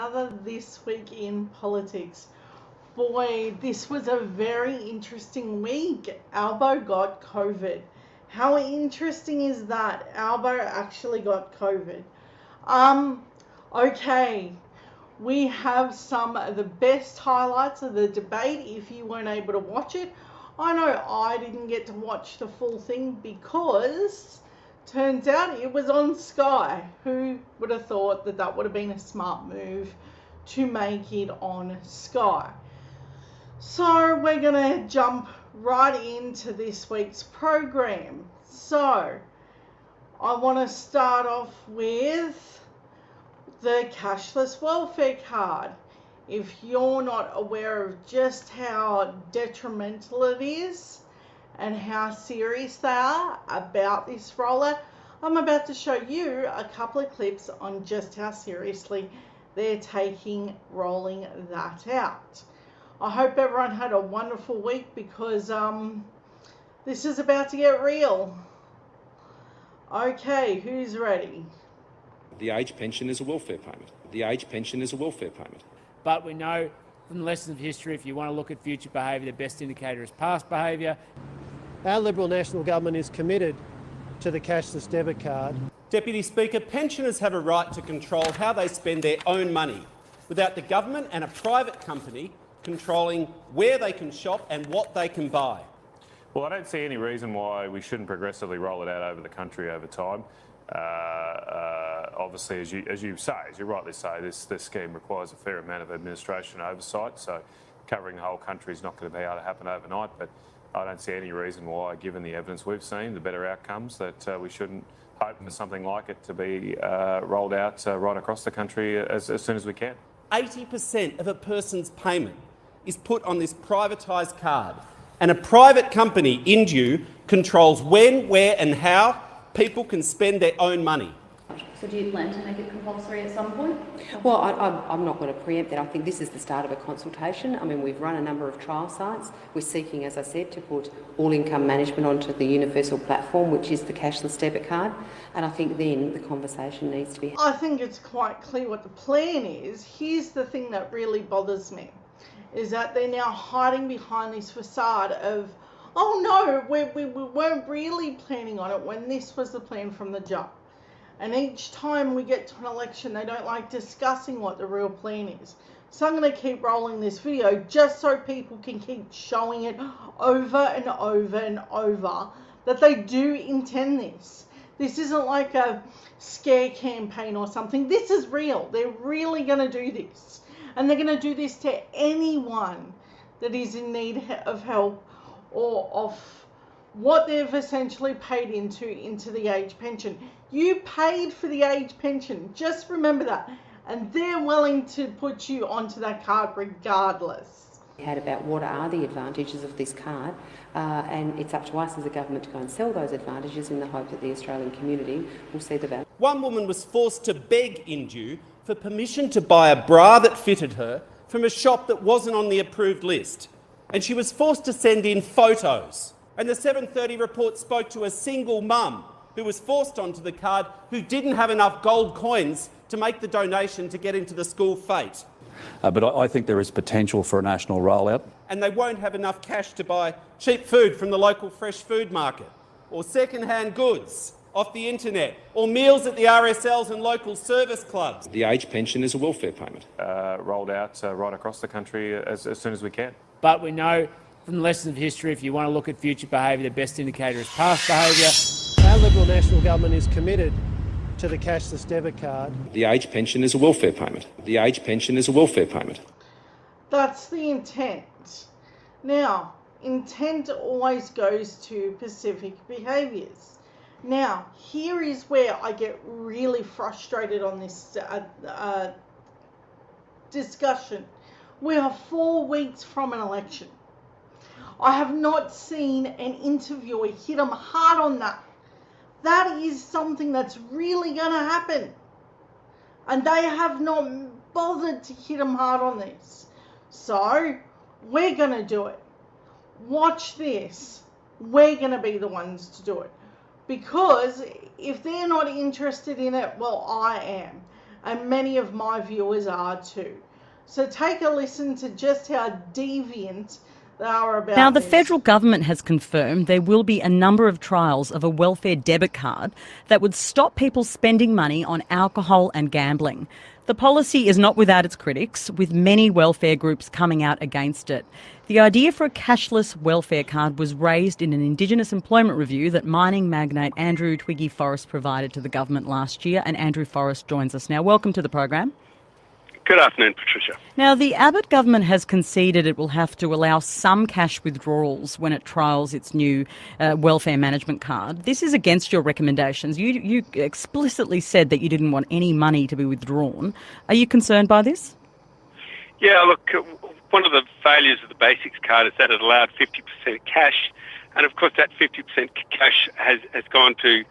another This Week in Politics. Boy, this was a very interesting week. Albo got COVID. How interesting is that? Albo actually got COVID. Okay, we have some of the best highlights of the debate if you weren't able to watch it. I know I didn't get to watch the full thing because turns out it was on Sky. Who would have thought that that would have been a smart move to make it on Sky? So we're going to jump right into this week's program. So I want to start off with the cashless welfare card. If you're not aware of just how detrimental it is and how serious they are about this rollout, I'm about to show you a couple of clips on just how seriously they're taking rolling that out. I hope everyone had a wonderful week because this is about to get real. Okay, who's ready? The age pension is a welfare payment. The age pension is a welfare payment. But we know from the lessons of history, if you want to look at future behaviour, the best indicator is past behaviour. Our Liberal National Government is committed to the cashless debit card. Deputy Speaker, pensioners have a right to control how they spend their own money without the government and a private company controlling where they can shop and what they can buy. Well, I don't see any reason why we shouldn't progressively roll it out over the country over time. Obviously, as you rightly say, this scheme requires a fair amount of administration oversight, so covering the whole country is not going to be able to happen overnight, but I don't see any reason why, given the evidence we've seen, the better outcomes, that we shouldn't hope for something like it to be rolled out right across the country as soon as we can. 80% of a person's payment is put on this privatised card, and a private company, Indue, controls when, where and how people can spend their own money. So do you plan to make it compulsory at some point? Well, I'm not going to preempt that. I think this is the start of a consultation. I mean, we've run a number of trial sites. We're seeking, as I said, to put all income management onto the universal platform, which is the cashless debit card. And I think then the conversation needs to be... I think it's quite clear what the plan is. Here's the thing that really bothers me, is that they're now hiding behind this facade of, oh no, we weren't really planning on it when this was the plan from the jump. And each time we get to an election, they don't like discussing what the real plan is. So I'm going to keep rolling this video just so people can keep showing it over and over and over that they do intend this. This isn't like a scare campaign or something. This is real. They're really going to do this. And they're going to do this to anyone that is in need of help or of what they've essentially paid into the age pension. You paid for the age pension. Just remember that. And they're willing to put you onto that card regardless. We had about what are the advantages of this card, and it's up to us as a government to go and sell those advantages in the hope that the Australian community will see the value. One woman was forced to beg Indue for permission to buy a bra that fitted her from a shop that wasn't on the approved list. And she was forced to send in photos. And the 7:30 report spoke to a single mum who was forced onto the card who didn't have enough gold coins to make the donation to get into the school fete. But I think there is potential for a national rollout. And they won't have enough cash to buy cheap food from the local fresh food market, or second-hand goods off the internet, or meals at the RSLs and local service clubs. The age pension is a welfare payment. Rolled out right across the country as soon as we can. But we know from the lessons of history, if you want to look at future behaviour, the best indicator is past behaviour. Our Liberal National Government is committed to the cashless debit card. The age pension is a welfare payment. The age pension is a welfare payment. That's the intent. Now, intent always goes to specific behaviours. Now, here is where I get really frustrated on this discussion. We are 4 weeks from an election. I have not seen an interviewer hit them hard on that. That is something that's really going to happen. And they have not bothered to hit them hard on this. So, we're going to do it. Watch this. We're going to be the ones to do it. Because if they're not interested in it, well, I am. and many of my viewers are too. So take a listen to just how deviant they are about Now, the this. federal government has confirmed there will be a number of trials of a welfare debit card that would stop people spending money on alcohol and gambling. The policy is not without its critics, with many welfare groups coming out against it. The idea for a cashless welfare card was raised in an Indigenous employment review that mining magnate Andrew Twiggy Forrest provided to the government last year, and Andrew Forrest joins us now. Welcome to the program. Good afternoon, Patricia. Now, the Abbott government has conceded it will have to allow some cash withdrawals when it trials its new welfare management card. This is against your recommendations. You explicitly said that you didn't want any money to be withdrawn. Are you concerned by this? Yeah, look, one of the failures of the Basics card is that it allowed 50% cash, and of course that 50% cash has gone to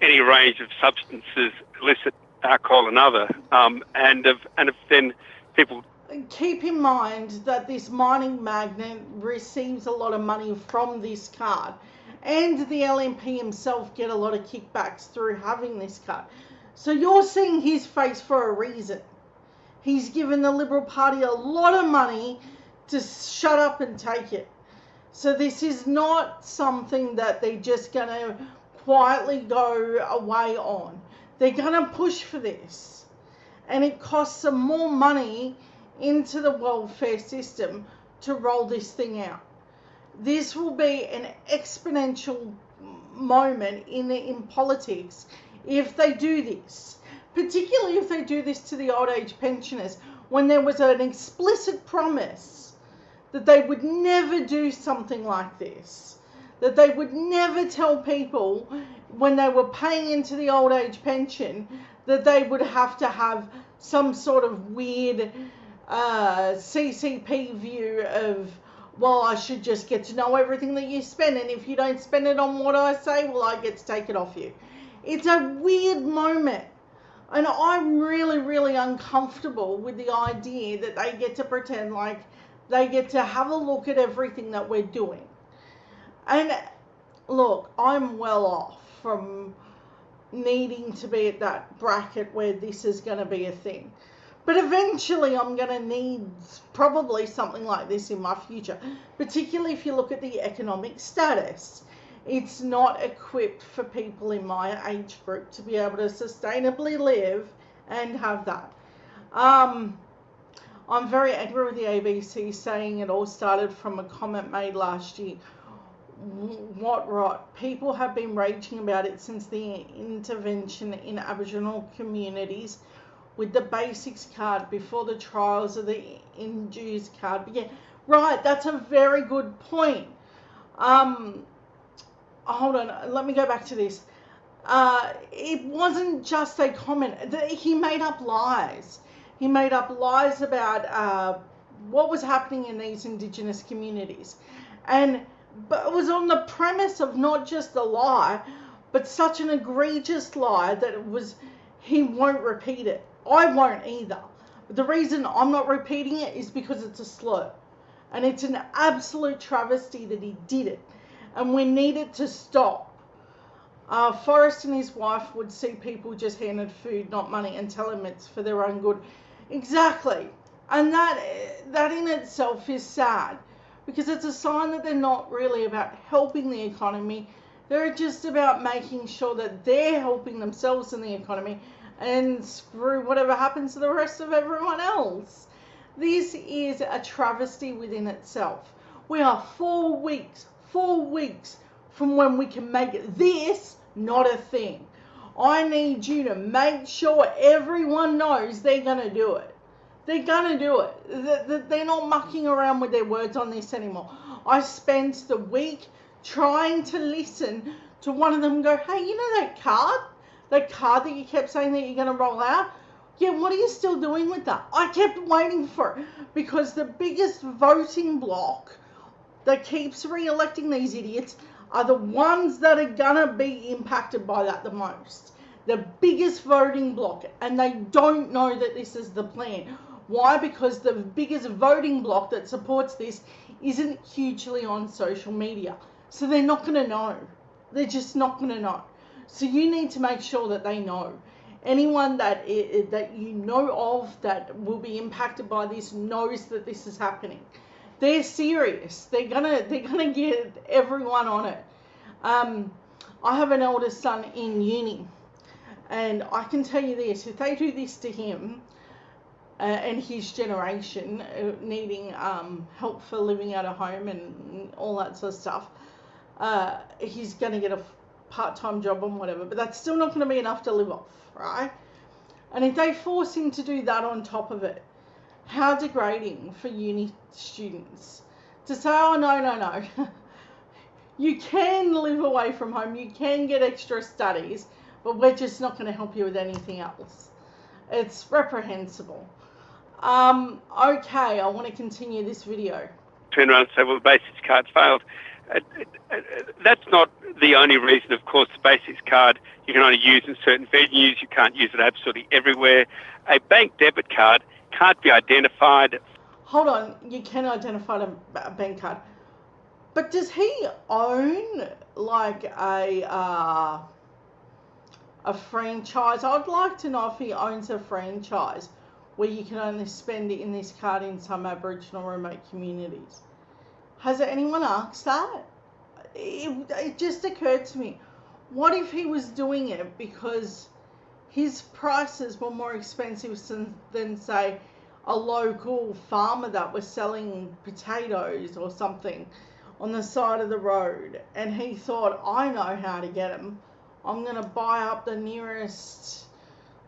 any range of substances, illicit alcohol and other, and if then people... Keep in mind that this mining magnate receives a lot of money from this card, and the LNP himself get a lot of kickbacks through having this card. So you're seeing his face for a reason. He's given the Liberal Party a lot of money to shut up and take it. So this is not something that they're just going to quietly go away on. They're going to push for this, and it costs them more money into the welfare system to roll this thing out. This will be an exponential moment in politics if they do this, particularly if they do this to the old age pensioners, when there was an explicit promise that they would never do something like this, that they would never tell people when they were paying into the old age pension that they would have to have some sort of weird CCP view of, well, I should just get to know everything that you spend, and if you don't spend it on what I say, well, I get to take it off you. It's a weird moment, and I'm really, really uncomfortable with the idea that they get to pretend like they get to have a look at everything that we're doing. And look, I'm well off from needing to be at that bracket where this is going to be a thing. But eventually I'm going to need probably something like this in my future, particularly if you look at the economic status. It's not equipped for people in my age group to be able to sustainably live and have that. I'm very angry with the ABC saying it all started from a comment made last year. What rot. People have been raging about it since the intervention in Aboriginal communities with the Basics card before the trials of the Induced card began. Right, that's a very good point. Hold on, let me go back to this. It wasn't just a comment. He made up lies. He made up lies about what was happening in these Indigenous communities. But it was on the premise of not just a lie, but such an egregious lie that he won't repeat it. I won't either. But the reason I'm not repeating it is because it's a slur. And it's an absolute travesty that he did it. And we need it to stop. Forrest and his wife would see people just handed food, not money, and tell them it's for their own good. Exactly. And that in itself is sad. Because it's a sign that they're not really about helping the economy. They're just about making sure that they're helping themselves in the economy and screw whatever happens to the rest of everyone else. This is a travesty within itself. We are 4 weeks from when we can make this not a thing. I need you to make sure everyone knows they're going to do it. They're going to do it. They're not mucking around with their words on this anymore. I spent the week trying to listen to one of them go, hey, you know that card? That card that you kept saying that you're going to roll out? Yeah, what are you still doing with that? I kept waiting for it because the biggest voting bloc that keeps re-electing these idiots are the ones that are going to be impacted by that the most. The biggest voting bloc, and they don't know that this is the plan. Why? Because the biggest voting bloc that supports this isn't hugely on social media. So they're not going to know. They're just not going to know. So you need to make sure that they know. Anyone that you know of that will be impacted by this knows that this is happening. They're serious. They're gonna get everyone on it. I have an eldest son in uni, and I can tell you this: if they do this to him and his generation, needing help for living out of home and all that sort of stuff, he's gonna get a part-time job and whatever. But that's still not going to be enough to live off, right? And if they force him to do that on top of it, how degrading for uni students to say, oh, no. You can live away from home, you can get extra studies, but we're just not going to help you with anything else. It's reprehensible. Okay, I want to continue this video. Turn around and say, well, the basics card failed. That's not the only reason, of course. The basics card you can only use in certain venues. You can't use it absolutely everywhere. A bank debit card can't be identified. Hold on, you can identify a bank card. But does he own like a franchise? I'd like to know if he owns a franchise where you can only spend it in this card in some Aboriginal remote communities. Has anyone asked that? It just occurred to me. What if he was doing it because his prices were more expensive than say, a local farmer that was selling potatoes or something on the side of the road, and he thought, I know how to get them. I'm going to buy up the nearest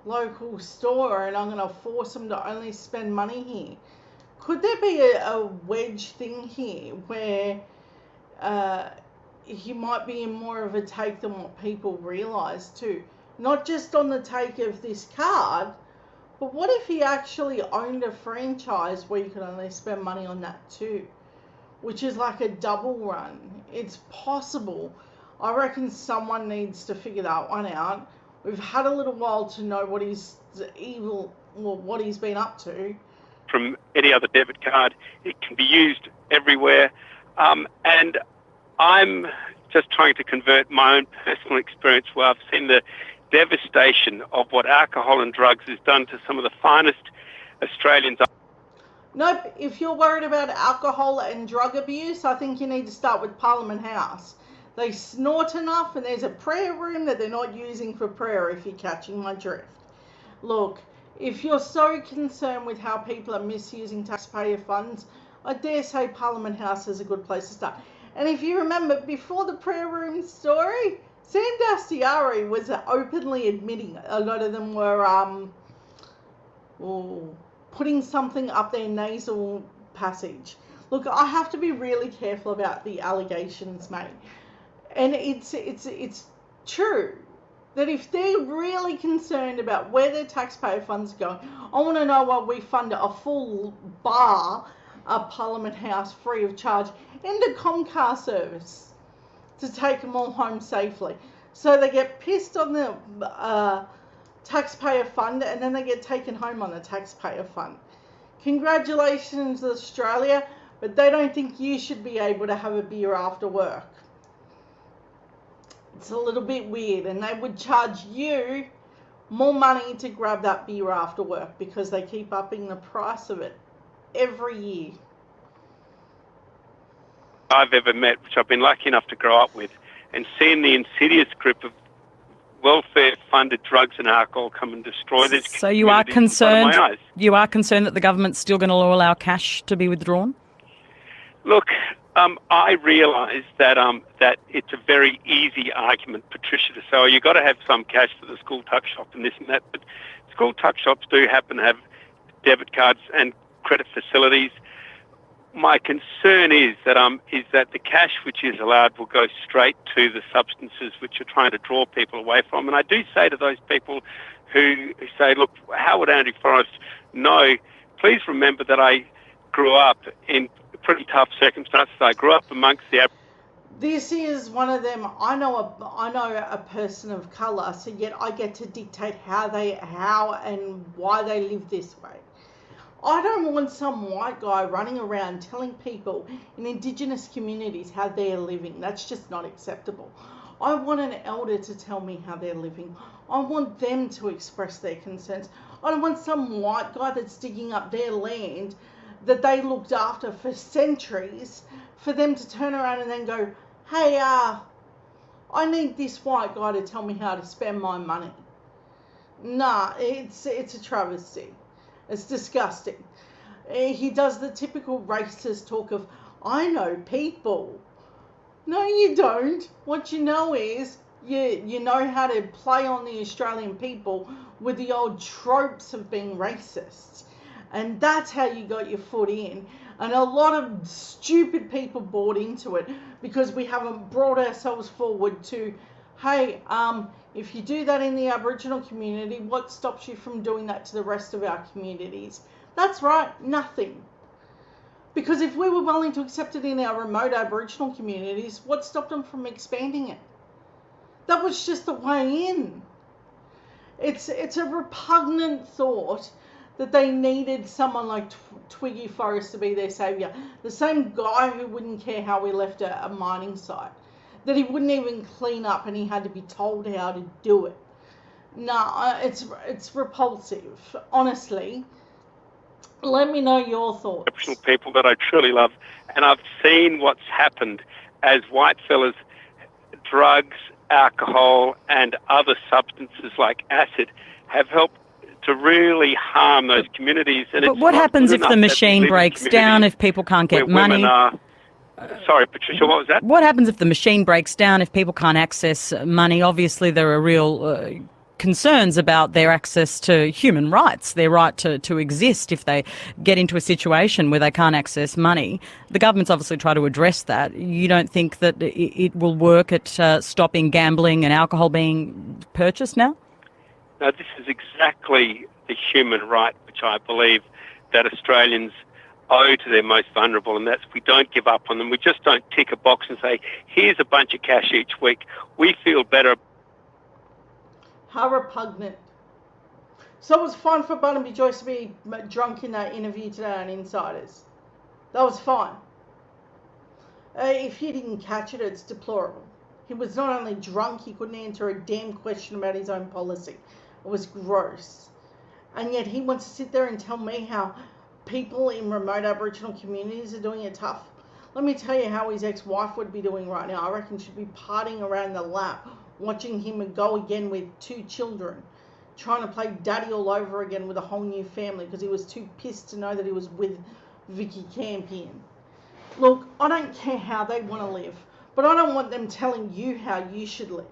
local store and I'm going to force them to only spend money here. Could there be a wedge thing here where he might be in more of a take than what people realise too? Not just on the take of this card, but what if he actually owned a franchise where you could only spend money on that too? Which is like a double run. It's possible. I reckon someone needs to figure that one out. We've had a little while to know what he's what he's been up to. From any other debit card, it can be used everywhere. And I'm just trying to convert my own personal experience where I've seen the devastation of what alcohol and drugs has done to some of the finest Australians. Nope, if you're worried about alcohol and drug abuse, I think you need to start with Parliament House. They snort enough, and there's a prayer room that they're not using for prayer, if you're catching my drift. Look, if you're so concerned with how people are misusing taxpayer funds, I dare say Parliament House is a good place to start. And if you remember, before the prayer room story, Sam Dastyari was openly admitting a lot of them were putting something up their nasal passage. Look, I have to be really careful about the allegations made. And it's true that if they're really concerned about where their taxpayer funds are going, I want to know why we fund a full bar of Parliament House free of charge and a Comcast service to take them all home safely. So they get pissed on the taxpayer fund and then they get taken home on the taxpayer fund. Congratulations, Australia, but they don't think you should be able to have a beer after work. It's a little bit weird, and they would charge you more money to grab that beer after work because they keep upping the price of it every year. I've ever met, which I've been lucky enough to grow up with, and seeing the insidious grip of welfare-funded drugs and alcohol come and destroy this. So you are concerned? You are concerned that the government's still going to allow cash to be withdrawn? Look, I realise that that it's a very easy argument, Patricia, to say, oh, you've got to have some cash for the school tuck shop and this and that, but school tuck shops do happen to have debit cards and credit facilities. My concern is that the cash which is allowed will go straight to the substances which are trying to draw people away from. And I do say to those people who say, look, how would Andrew Forrest know? Please remember that I grew up in pretty tough circumstances. I grew up amongst the This is one of them. I know a person of colour, so yet I get to dictate how and why they live this way. I don't want some white guy running around telling people in Indigenous communities how they're living. That's just not acceptable. I want an elder to tell me how they're living. I want them to express their concerns. I don't want some white guy that's digging up their land that they looked after for centuries for them to turn around and then go, hey, I need this white guy to tell me how to spend my money. Nah, it's a travesty. It's disgusting. He does the typical racist talk of, I know people. No, you don't. What you know is you know how to play on the Australian people with the old tropes of being racist. And that's how you got your foot in. And a lot of stupid people bought into it because we haven't brought ourselves forward to, hey, if you do that in the Aboriginal community, what stops you from doing that to the rest of our communities? That's right, nothing. Because if we were willing to accept it in our remote Aboriginal communities, what stopped them from expanding it? That was just the way in. It's a repugnant thought that they needed someone like Twiggy Forrest to be their saviour. The same guy who wouldn't care how we left a mining site. That he wouldn't even clean up and he had to be told how to do it. No, it's repulsive, honestly. Let me know your thoughts. Aboriginal people that I truly love, and I've seen what's happened as white fellas, drugs, alcohol, and other substances like acid have helped to really harm those communities. And but what happens if the machine breaks down, if people can't get money? Sorry, Patricia, what was that? What happens if the machine breaks down, if people can't access money? Obviously, there are real concerns about their access to human rights, their right to exist if they get into a situation where they can't access money. The government's obviously tried to address that. You don't think that it will work at stopping gambling and alcohol being purchased now? No, this is exactly the human right which I believe that Australians owe to their most vulnerable, and that's we don't give up on them. We just don't tick a box and say, here's a bunch of cash each week. We feel better. How repugnant. So it was fine for Barnaby Joyce to be drunk in that interview today on Insiders. That was fine. If you didn't catch it, it's deplorable. He was not only drunk, he couldn't answer a damn question about his own policy. It was gross. And yet he wants to sit there and tell me how people in remote Aboriginal communities are doing it tough. Let me tell you how his ex-wife would be doing right now. I reckon she'd be partying around the lap, watching him go again with 2 children, trying to play daddy all over again with a whole new family because he was too pissed to know that he was with Vicky Campion. Look, I don't care how they want to live, but I don't want them telling you how you should live.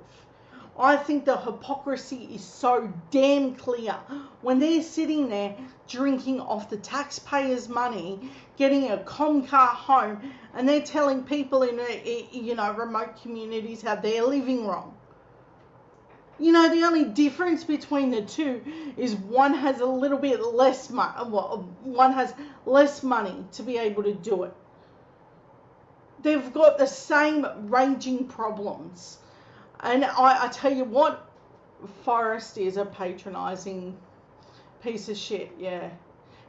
I think the hypocrisy is so damn clear when they're sitting there drinking off the taxpayers' money, getting a Comcar home, and they're telling people in remote communities how they're living wrong. You know, the only difference between the two is one has a little bit less money. One has less money to be able to do it. They've got the same raging problems. And I tell you what, Forrest is a patronising piece of shit, yeah.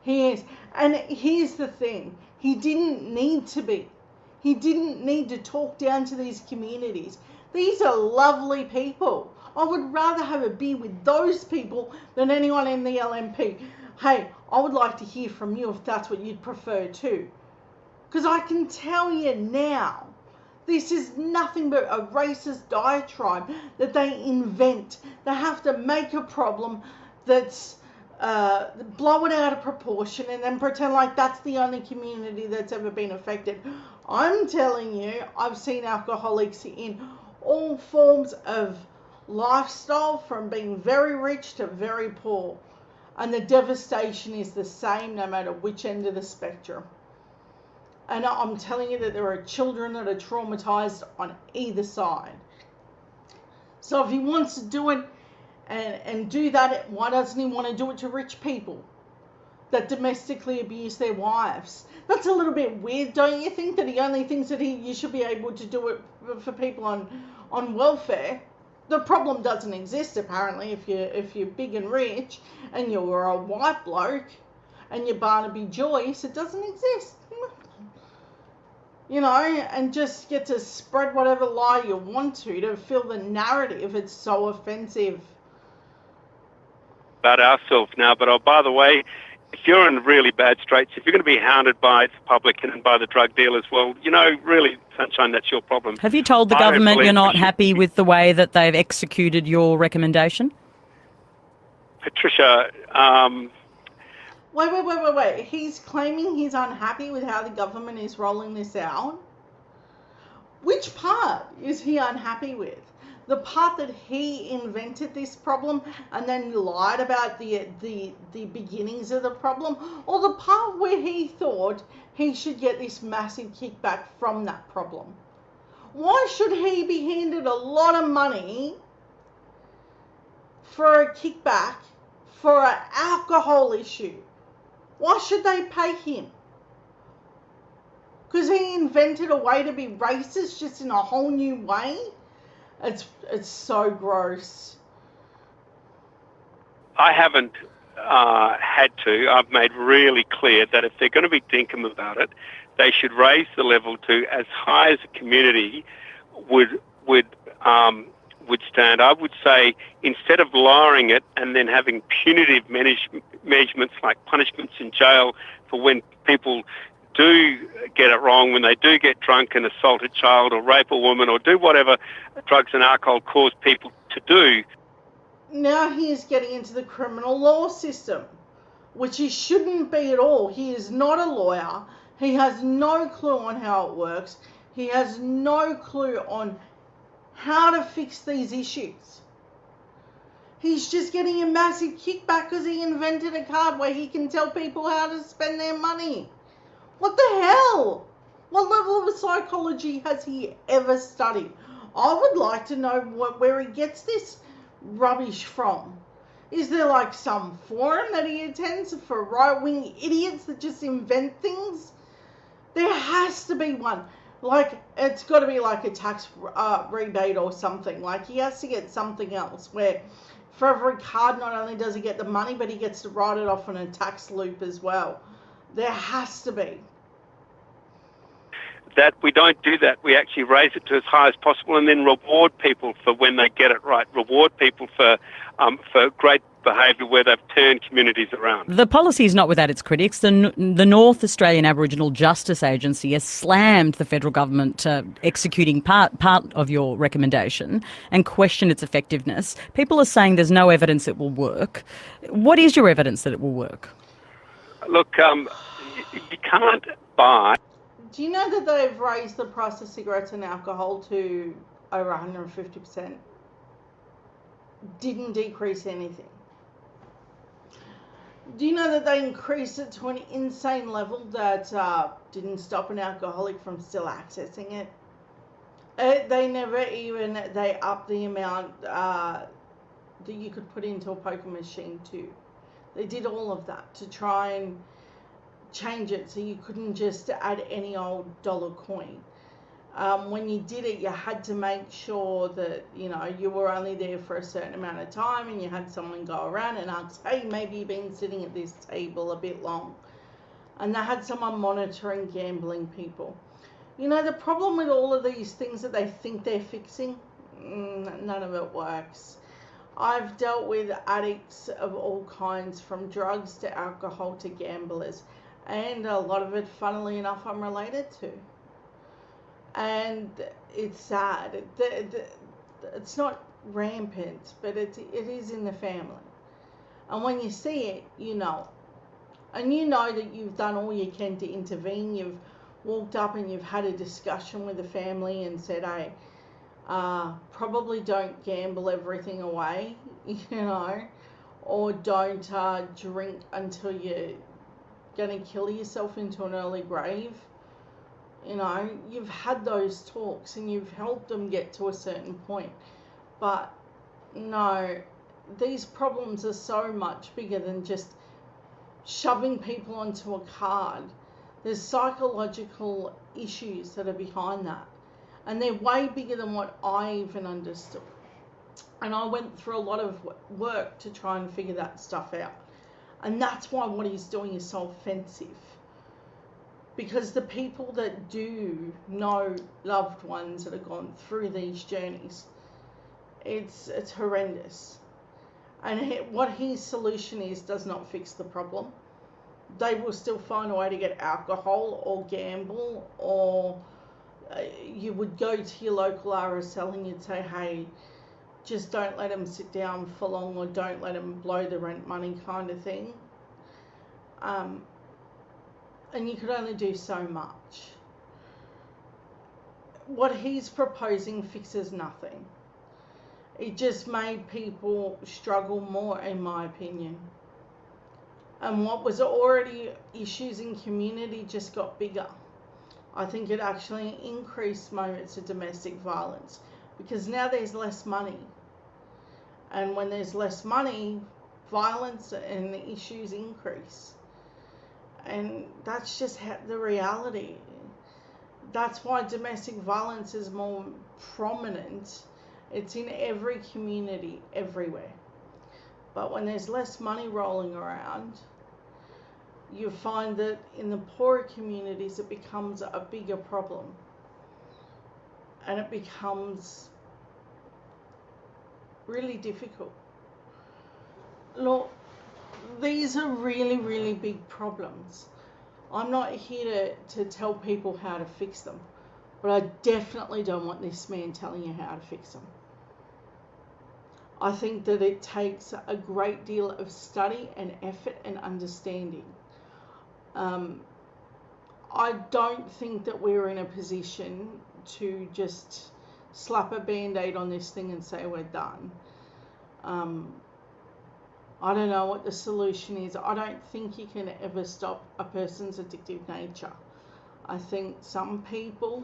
He is. And here's the thing. He didn't need to be. He didn't need to talk down to these communities. These are lovely people. I would rather have a beer with those people than anyone in the LNP. Hey, I would like to hear from you if that's what you'd prefer too. Because I can tell you now, this is nothing but a racist diatribe that they invent. They have to make a problem that's blow it out of proportion and then pretend like that's the only community that's ever been affected. I'm telling you, I've seen alcoholics in all forms of lifestyle, from being very rich to very poor. And the devastation is the same no matter which end of the spectrum. And I'm telling you that there are children that are traumatized on either side. So if he wants to do it and do that, why doesn't he want to do it to rich people that domestically abuse their wives? That's a little bit weird, don't you think? That he only thinks that you should be able to do it for people on welfare. The problem doesn't exist apparently if you're big and rich and you're a white bloke and you're Barnaby Joyce. It doesn't exist. you know, and just get to spread whatever lie you want to fill the narrative. It's so offensive. About ourselves now, but oh, by the way, if you're in really bad straits, if you're going to be hounded by the public and by the drug dealers, well, you know, really, Sunshine, that's your problem. Have you told the government you're not happy with the way that they've executed your recommendation? Patricia, Wait. He's claiming he's unhappy with how the government is rolling this out. Which part is he unhappy with? The part that he invented this problem and then lied about the beginnings of the problem, or the part where he thought he should get this massive kickback from that problem? Why should he be handed a lot of money for a kickback for an alcohol issue? Why should they pay him? Because he invented a way to be racist just in a whole new way? It's so gross. I haven't had to. I've made really clear that if they're going to be dinkum about it, they should raise the level to as high as a community would stand. I would say instead of lowering it and then having punitive measurements like punishments in jail for when people do get it wrong, when they do get drunk and assault a child or rape a woman or do whatever drugs and alcohol cause people to do. Now he is getting into the criminal law system, which he shouldn't be at all. He is not a lawyer. He has no clue on how it works. He has no clue on how to fix these issues. He's just getting a massive kickback because he invented a card where he can tell people how to spend their money. What the hell? What level of psychology has he ever studied? I would like to know where he gets this rubbish from. Is there like some forum that he attends for right-wing idiots that just invent things? There has to be one. Like, it's got to be like a tax rebate or something. Like, he has to get something else where for every card, not only does he get the money, but he gets to write it off on a tax loop as well. There has to be. That we don't do that. We actually raise it to as high as possible and then reward people for when they get it right. Reward people for great behaviour where they've turned communities around. The policy is not without its critics. The North Australian Aboriginal Justice Agency has slammed the federal government executing part of your recommendation and questioned its effectiveness. People are saying there's no evidence it will work. What is your evidence that it will work? Look, you can't buy... Do you know that they've raised the price of cigarettes and alcohol to over 150%? Didn't decrease anything. Do you know that they increased it to an insane level that didn't stop an alcoholic from still accessing it? They never even, they upped the amount that you could put into a poker machine too. They did all of that to try and change it so you couldn't just add any old dollar coin. When you did it, you had to make sure that, you know, you were only there for a certain amount of time and you had someone go around and ask, hey, maybe you've been sitting at this table a bit long. And they had someone monitoring gambling people. You know, the problem with all of these things that they think they're fixing, none of it works. I've dealt with addicts of all kinds, from drugs to alcohol to gamblers. And a lot of it, funnily enough, I'm related to. And it's sad. It's not rampant, but it is in the family. And when you see it, you know. And you know that you've done all you can to intervene. You've walked up and you've had a discussion with the family and said, hey, probably don't gamble everything away, you know, or don't drink until you're going to kill yourself into an early grave. You know, you've had those talks and you've helped them get to a certain point. But no, these problems are so much bigger than just shoving people onto a card. There's psychological issues that are behind that. And they're way bigger than what I even understood. And I went through a lot of work to try and figure that stuff out. And that's why what he's doing is so offensive. Because the people that do know loved ones that have gone through these journeys, it's horrendous. And what his solution is does not fix the problem. They will still find a way to get alcohol or gamble, or you would go to your local RSL and you'd say, hey, just don't let them sit down for long, or don't let them blow the rent money kind of thing. And you could only do so much. What he's proposing fixes nothing. It just made people struggle more, in my opinion. And what was already issues in community just got bigger. I think it actually increased moments of domestic violence, because now there's less money. And when there's less money, violence and the issues increase. And that's just the reality. That's why domestic violence is more prominent. It's in every community, everywhere. But when there's less money rolling around, you find that in the poorer communities it becomes a bigger problem. And it becomes really difficult. Look, these are really, really big problems. I'm not here to tell people how to fix them, but I definitely don't want this man telling you how to fix them. I think that it takes a great deal of study and effort and understanding. I don't think that we're in a position to just slap a band-aid on this thing and say we're done. I don't know what the solution is. I don't think you can ever stop a person's addictive nature. I think some people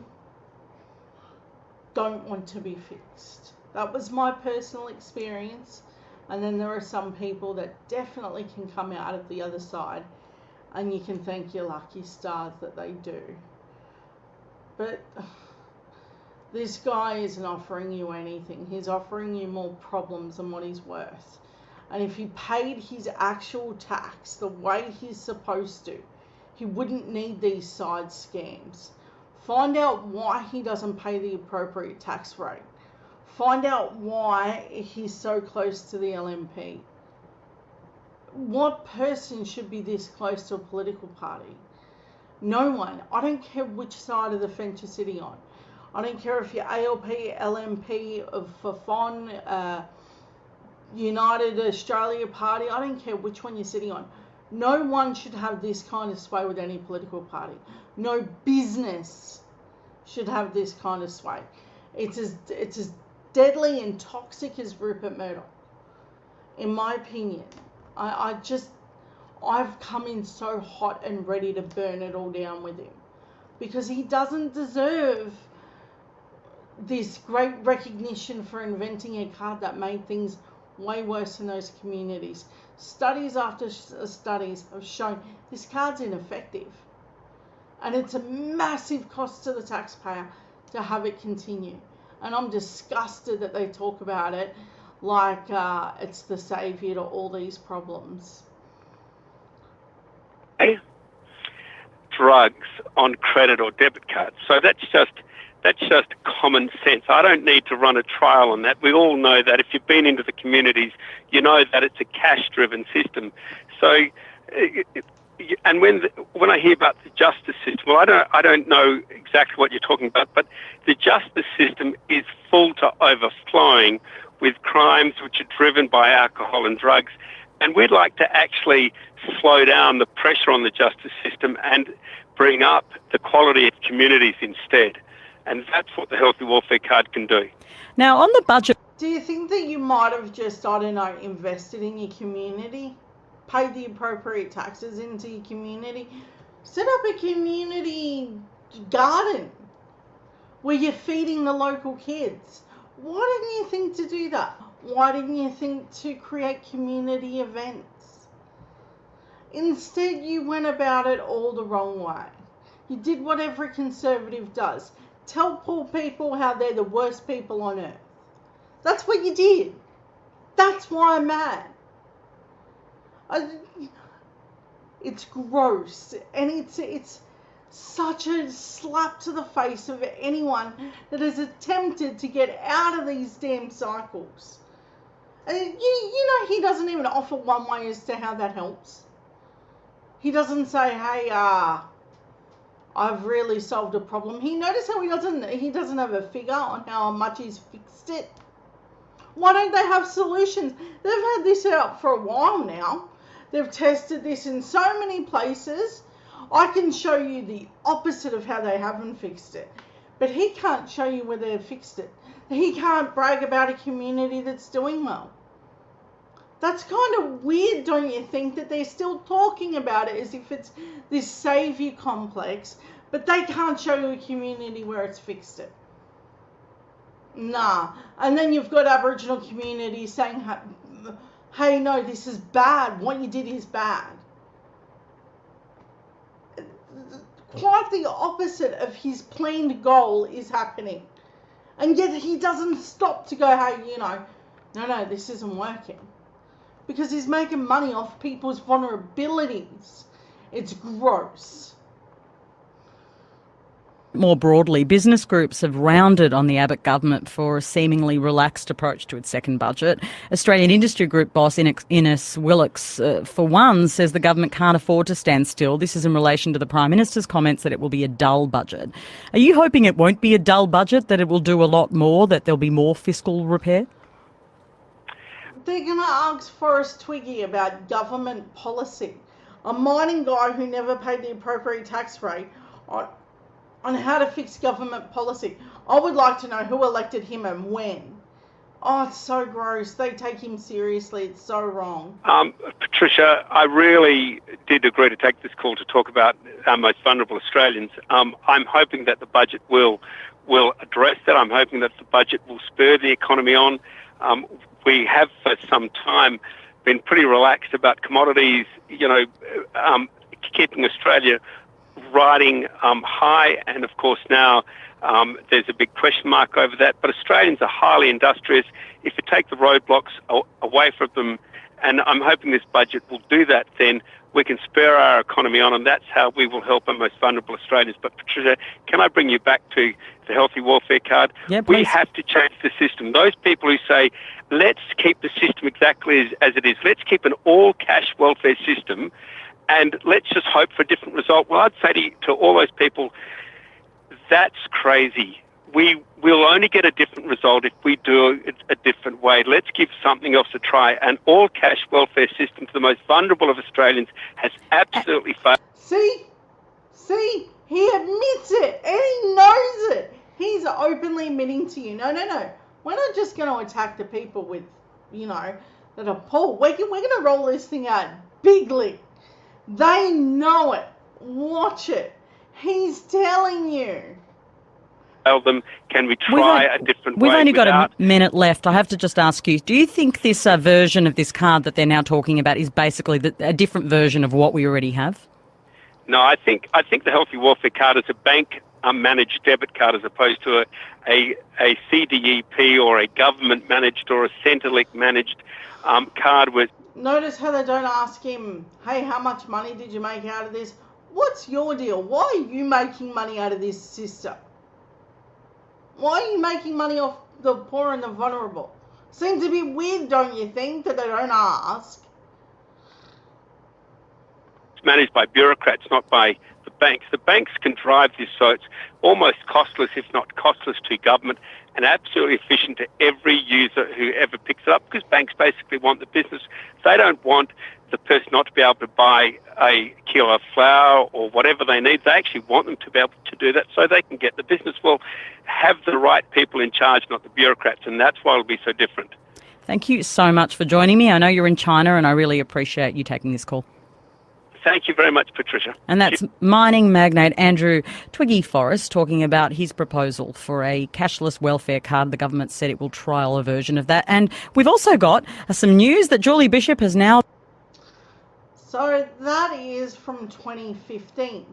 don't want to be fixed. That was my personal experience. And then there are some people that definitely can come out of the other side, and you can thank your lucky stars that they do. But this guy isn't offering you anything. He's offering you more problems than what he's worth. And if he paid his actual tax the way he's supposed to, he wouldn't need these side scams. Find out why he doesn't pay the appropriate tax rate. Find out why he's so close to the LNP. What person should be this close to a political party? No one. I don't care which side of the fence you're sitting on. I don't care if you're ALP, LNP, for FON, United Australia Party. I don't care which one you're sitting on. No one should have this kind of sway with any political party. No business should have this kind of sway. It's as deadly and toxic as Rupert Murdoch, in my opinion. I've come in so hot and ready to burn it all down with him, because he doesn't deserve this great recognition for inventing a card that made things way worse in those communities. Studies after studies have shown this card's ineffective, and it's a massive cost to the taxpayer to have it continue. And I'm disgusted that they talk about it like it's the saviour to all these problems. Drugs on credit or debit cards. So that's just common sense. I don't need to run a trial on that. We all know that. If you've been into the communities, you know that it's a cash-driven system. So, and when I hear about the justice system, well, I don't know exactly what you're talking about, but the justice system is full to overflowing with crimes which are driven by alcohol and drugs. And we'd like to actually slow down the pressure on the justice system and bring up the quality of communities instead. And that's what the Healthy Welfare Card can do. Now, on the budget... Do you think that you might have just, I don't know, invested in your community? Paid the appropriate taxes into your community? Set up a community garden where you're feeding the local kids. Why didn't you think to do that? Why didn't you think to create community events? Instead, you went about it all the wrong way. You did what every Conservative does. Tell poor people how they're the worst people on earth. That's what you did. That's why I'm mad. It's gross, and it's Such a slap to the face of anyone that has attempted to get out of these damn cycles. And you know, he doesn't even offer one way as to how that helps. He doesn't say, hey, I've really solved a problem. Notice how he doesn't have a figure on how much he's fixed it. Why don't they have solutions? They've had this out for a while now. They've tested this in so many places. I can show you the opposite of how they haven't fixed it. But he can't show you where they've fixed it. He can't brag about a community that's doing well. That's kind of weird, don't you think, that they're still talking about it as if it's this saviour complex, but they can't show you a community where it's fixed it. Nah. And then you've got Aboriginal communities saying, hey, no, this is bad. What you did is bad. Quite the opposite of his planned goal is happening. And yet he doesn't stop to go, hey, you know, no, this isn't working. Because he's making money off people's vulnerabilities. It's gross. More broadly, business groups have rounded on the Abbott government for a seemingly relaxed approach to its second budget. Australian industry group boss Ines Willocks, for one, says the government can't afford to stand still. This is in relation to the Prime Minister's comments that it will be a dull budget. Are you hoping it won't be a dull budget, that it will do a lot more, that there'll be more fiscal repair? They're going to ask Forrest Twiggy about government policy. A mining guy who never paid the appropriate tax rate on how to fix government policy. I would like to know who elected him and when. Oh, it's so gross. They take him seriously. It's so wrong. Patricia, I really did agree to take this call to talk about our most vulnerable Australians. I'm hoping that the budget will address that. I'm hoping that the budget will spur the economy on. We have for some time been pretty relaxed about commodities, keeping Australia riding high, and of course now there's a big question mark over that. But Australians are highly industrious. If you take the roadblocks away from them, and I'm hoping this budget will do that, then we can spur our economy on, and that's how we will help our most vulnerable Australians. But Patricia, can I bring you back to the healthy welfare card? Yeah, please. We have to change the system. Those people who say, let's keep the system exactly as it is, let's keep an all-cash welfare system, and let's just hope for a different result. Well, I'd say to all those people, that's crazy. We will only get a different result if we do it a different way. Let's give something else a try. An all-cash welfare system to the most vulnerable of Australians has absolutely failed. See, he admits it, and he knows it. He's openly admitting to you, no. We're not just going to attack the people with, that are poor. We're going to roll this thing out bigly. They know it. Watch it. He's telling you. Tell them, can we try a different way? We've only got a minute left. I have to just ask you, do you think this version of this card that they're now talking about is basically a different version of what we already have? No, I think the healthy welfare card is a bank managed debit card as opposed to a CDEP or a government managed or a Centrelink managed card with. Notice how they don't ask him, hey, how much money did you make out of this? What's your deal? Why are you making money out of this system? Why are you making money off the poor and the vulnerable? Seems a bit weird, don't you think, that they don't ask? It's managed by bureaucrats, not by the banks. The banks can drive this, so it's almost costless, if not costless to government, and absolutely efficient to every user who ever picks it up, because banks basically want the business. They don't want the person not to be able to buy a kilo of flour or whatever they need. They actually want them to be able to do that so they can get the business. Well, have the right people in charge, not the bureaucrats, and that's why it'll be so different. Thank you so much for joining me. I know you're in China, and I really appreciate you taking this call. Thank you very much, Patricia. And that's mining magnate Andrew Twiggy Forrest talking about his proposal for a cashless welfare card. The government said it will trial a version of that. And we've also got some news that Julie Bishop has now... So that is from 2015.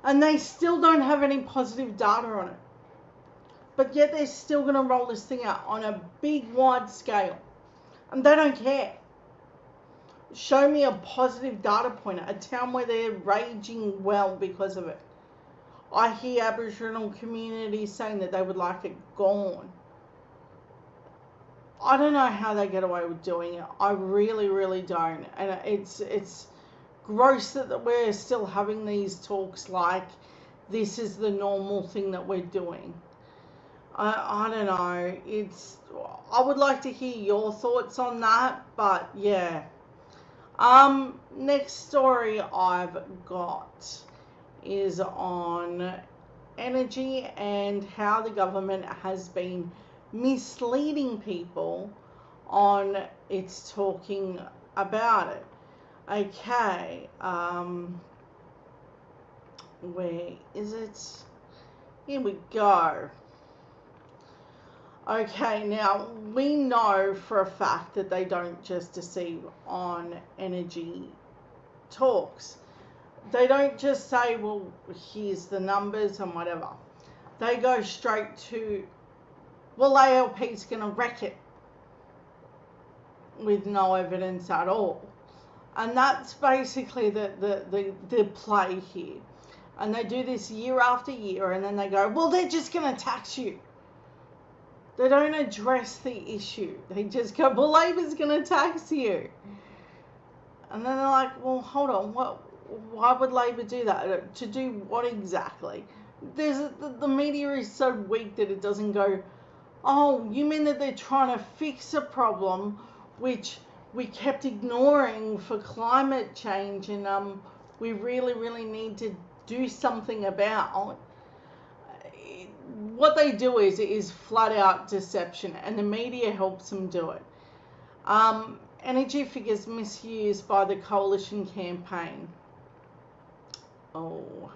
And they still don't have any positive data on it. But yet they're still going to roll this thing out on a big, wide scale. And they don't care. Show me a positive data point, a town where they're raging well because of it. I hear Aboriginal communities saying that they would like it gone. I don't know how they get away with doing it. I really, really don't. And it's gross that we're still having these talks like this is the normal thing that we're doing. I don't know. I would like to hear your thoughts on that, but yeah. Next story I've got is on energy and how the government has been misleading people on its talking about it. Okay, where is it? Here we go. Okay, now we know for a fact that they don't just deceive on energy talks. They don't just say, well, here's the numbers and whatever. They go straight to, well, ALP's going to wreck it with no evidence at all. And that's basically the play here. And they do this year after year, and then they go, well, they're just going to tax you. They don't address the issue. They just go, well, Labor's going to tax you. And then they're like, well, hold on, why would Labor do that? To do what exactly? The media is so weak that it doesn't go, oh, you mean that they're trying to fix a problem which we kept ignoring for climate change and we really, really need to do something about? What they do is flat out deception, and the media helps them do it. Energy figures misused by the coalition campaign. Oh.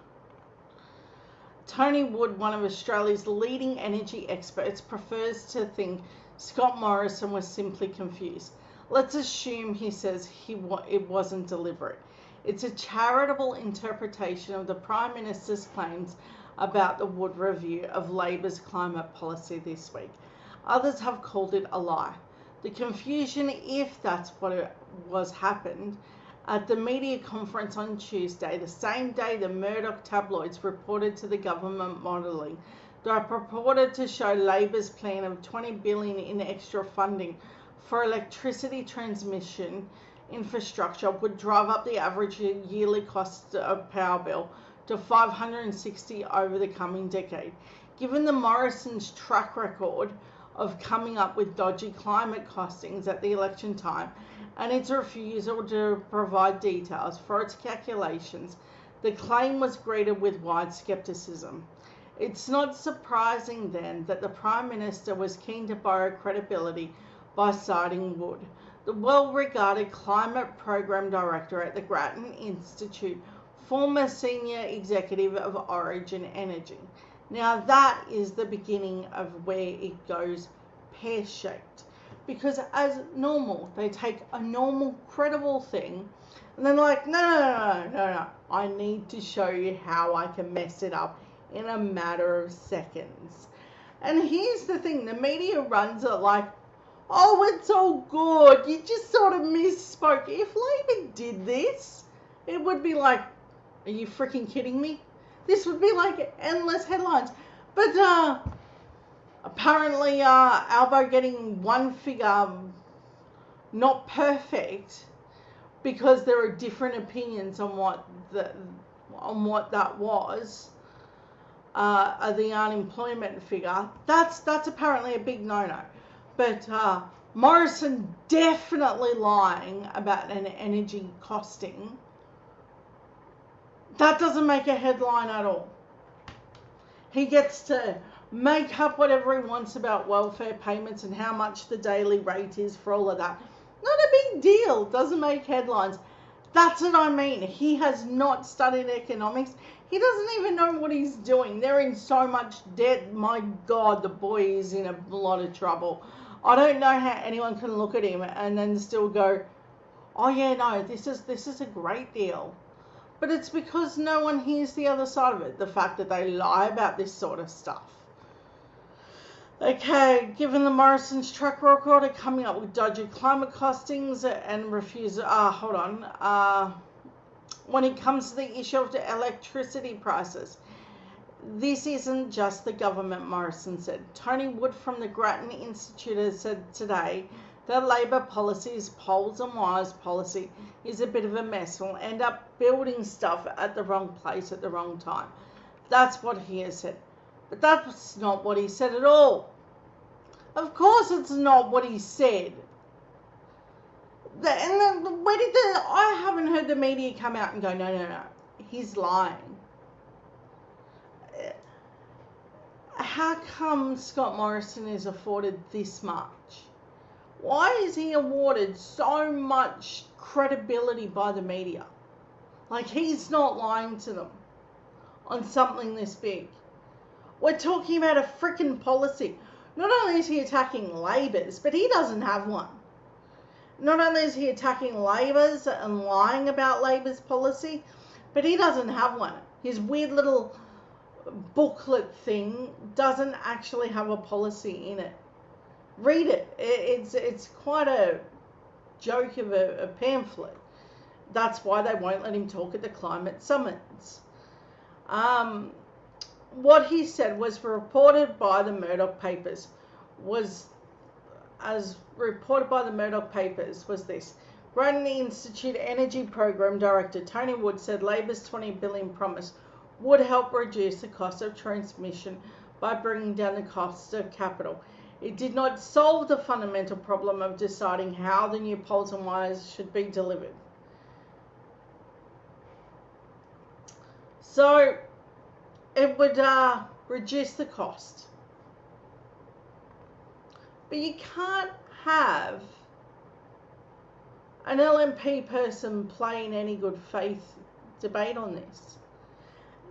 Tony Wood, one of Australia's leading energy experts, prefers to think Scott Morrison was simply confused. Let's assume, he says, it wasn't deliberate. It's a charitable interpretation of the Prime Minister's claims about the Wood review of Labor's climate policy this week. Others have called it a lie. The confusion, if that's what it was happened, at the media conference on Tuesday, the same day the Murdoch tabloids reported to the government modelling that purported to show Labor's plan of $20 billion in extra funding for electricity transmission infrastructure would drive up the average yearly cost of power bill to $560 over the coming decade. Given the Morrison's track record of coming up with dodgy climate costings at the election time and its refusal to provide details for its calculations, the claim was greeted with wide scepticism. It's not surprising then that the Prime Minister was keen to borrow credibility by citing Wood, the well-regarded climate program director at the Grattan Institute, former senior executive of Origin Energy. Now that is the beginning of where it goes pear-shaped. Because as normal, they take a normal, credible thing, and then like, no, I need to show you how I can mess it up in a matter of seconds. And here's the thing, the media runs it like, oh, it's all good, you just sort of misspoke. If Labor did this, it would be like, are you freaking kidding me? This would be like endless headlines. But apparently Albo getting one figure not perfect because there are different opinions on what that was. The unemployment figure, that's apparently a big no-no. But Morrison definitely lying about an energy costing. That doesn't make a headline at all. He gets to make up whatever he wants about welfare payments and how much the daily rate is for all of that. Not a big deal. Doesn't make headlines. That's what I mean. He has not studied economics. He doesn't even know what he's doing. They're in so much debt. My God, the boy is in a lot of trouble. I don't know how anyone can look at him and then still go, oh yeah, no, this is a great deal. But it's because no one hears the other side of it, the fact that they lie about this sort of stuff. Okay, given the Morrison's track record of coming up with dodgy climate costings and refuse, when it comes to the issue of the electricity prices, This isn't just the government, Morrison said. Tony Wood from the Grattan Institute has said today that Labor policy's poles and wires policy is a bit of a mess. We'll end up building stuff at the wrong place at the wrong time. That's what he has said. But that's not what he said at all. Of course it's not what he said. I haven't heard the media come out and go, no, he's lying. How come Scott Morrison is afforded this much? Why is he awarded so much credibility by the media? Like, he's not lying to them on something this big. We're talking about a freaking policy. Not only is he attacking Labor's, but he doesn't have one. Not only is he attacking Labor's and lying about Labor's policy, but he doesn't have one. His weird little booklet thing doesn't actually have a policy in it. Read it. It's quite a joke of a pamphlet. That's why they won't let him talk at the climate summits. What he said was reported by the Murdoch papers was this. Grattan Institute Energy Program Director Tony Wood said Labor's $20 billion promise would help reduce the cost of transmission by bringing down the cost of capital. It did not solve the fundamental problem of deciding how the new poles and wires should be delivered. So it would reduce the cost. But you can't have an LNP person playing any good faith debate on this.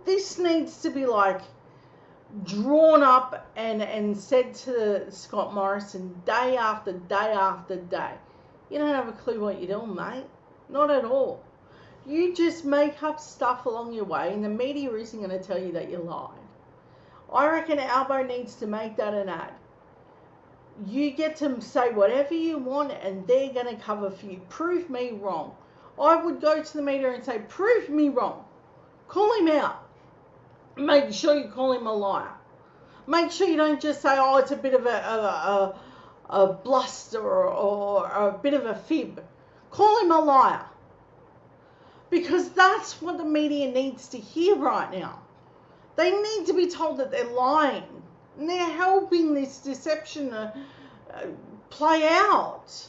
This needs to be like drawn up and said to Scott Morrison day after day after day. You don't have a clue what you're doing, mate. Not at all. You just make up stuff along your way and the media isn't going to tell you that you lied. I reckon Albo needs to make that an ad. You get to say whatever you want and they're going to cover for you. Prove me wrong. I would go to the media and say, prove me wrong. Call him out. Make sure you call him a liar. Make sure you don't just say, oh, it's a bit of a bluster or a bit of a fib. Call him a liar. Because that's what the media needs to hear right now. They need to be told that they're lying. And they're helping this deception play out.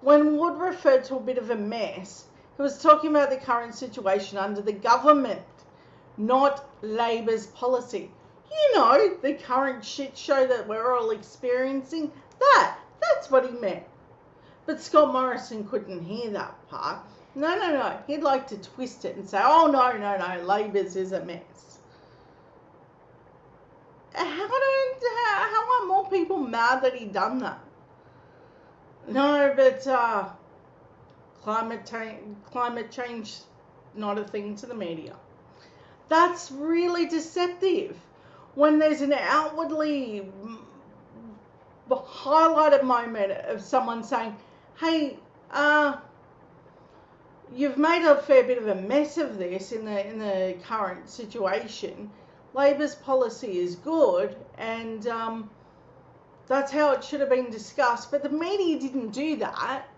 When Wood referred to a bit of a mess, he was talking about the current situation under the government, not Labor's policy. You know, the current shit show that we're all experiencing. That's what he meant. But Scott Morrison couldn't hear that part. No. He'd like to twist it and say, oh, no, Labor's is a mess. How are more people mad that he done that? No, but climate change, not a thing to the media. That's really deceptive. When there's an outwardly highlighted moment of someone saying, hey, you've made a fair bit of a mess of this in the current situation. Labor's policy is good, and that's how it should have been discussed. But the media didn't do that.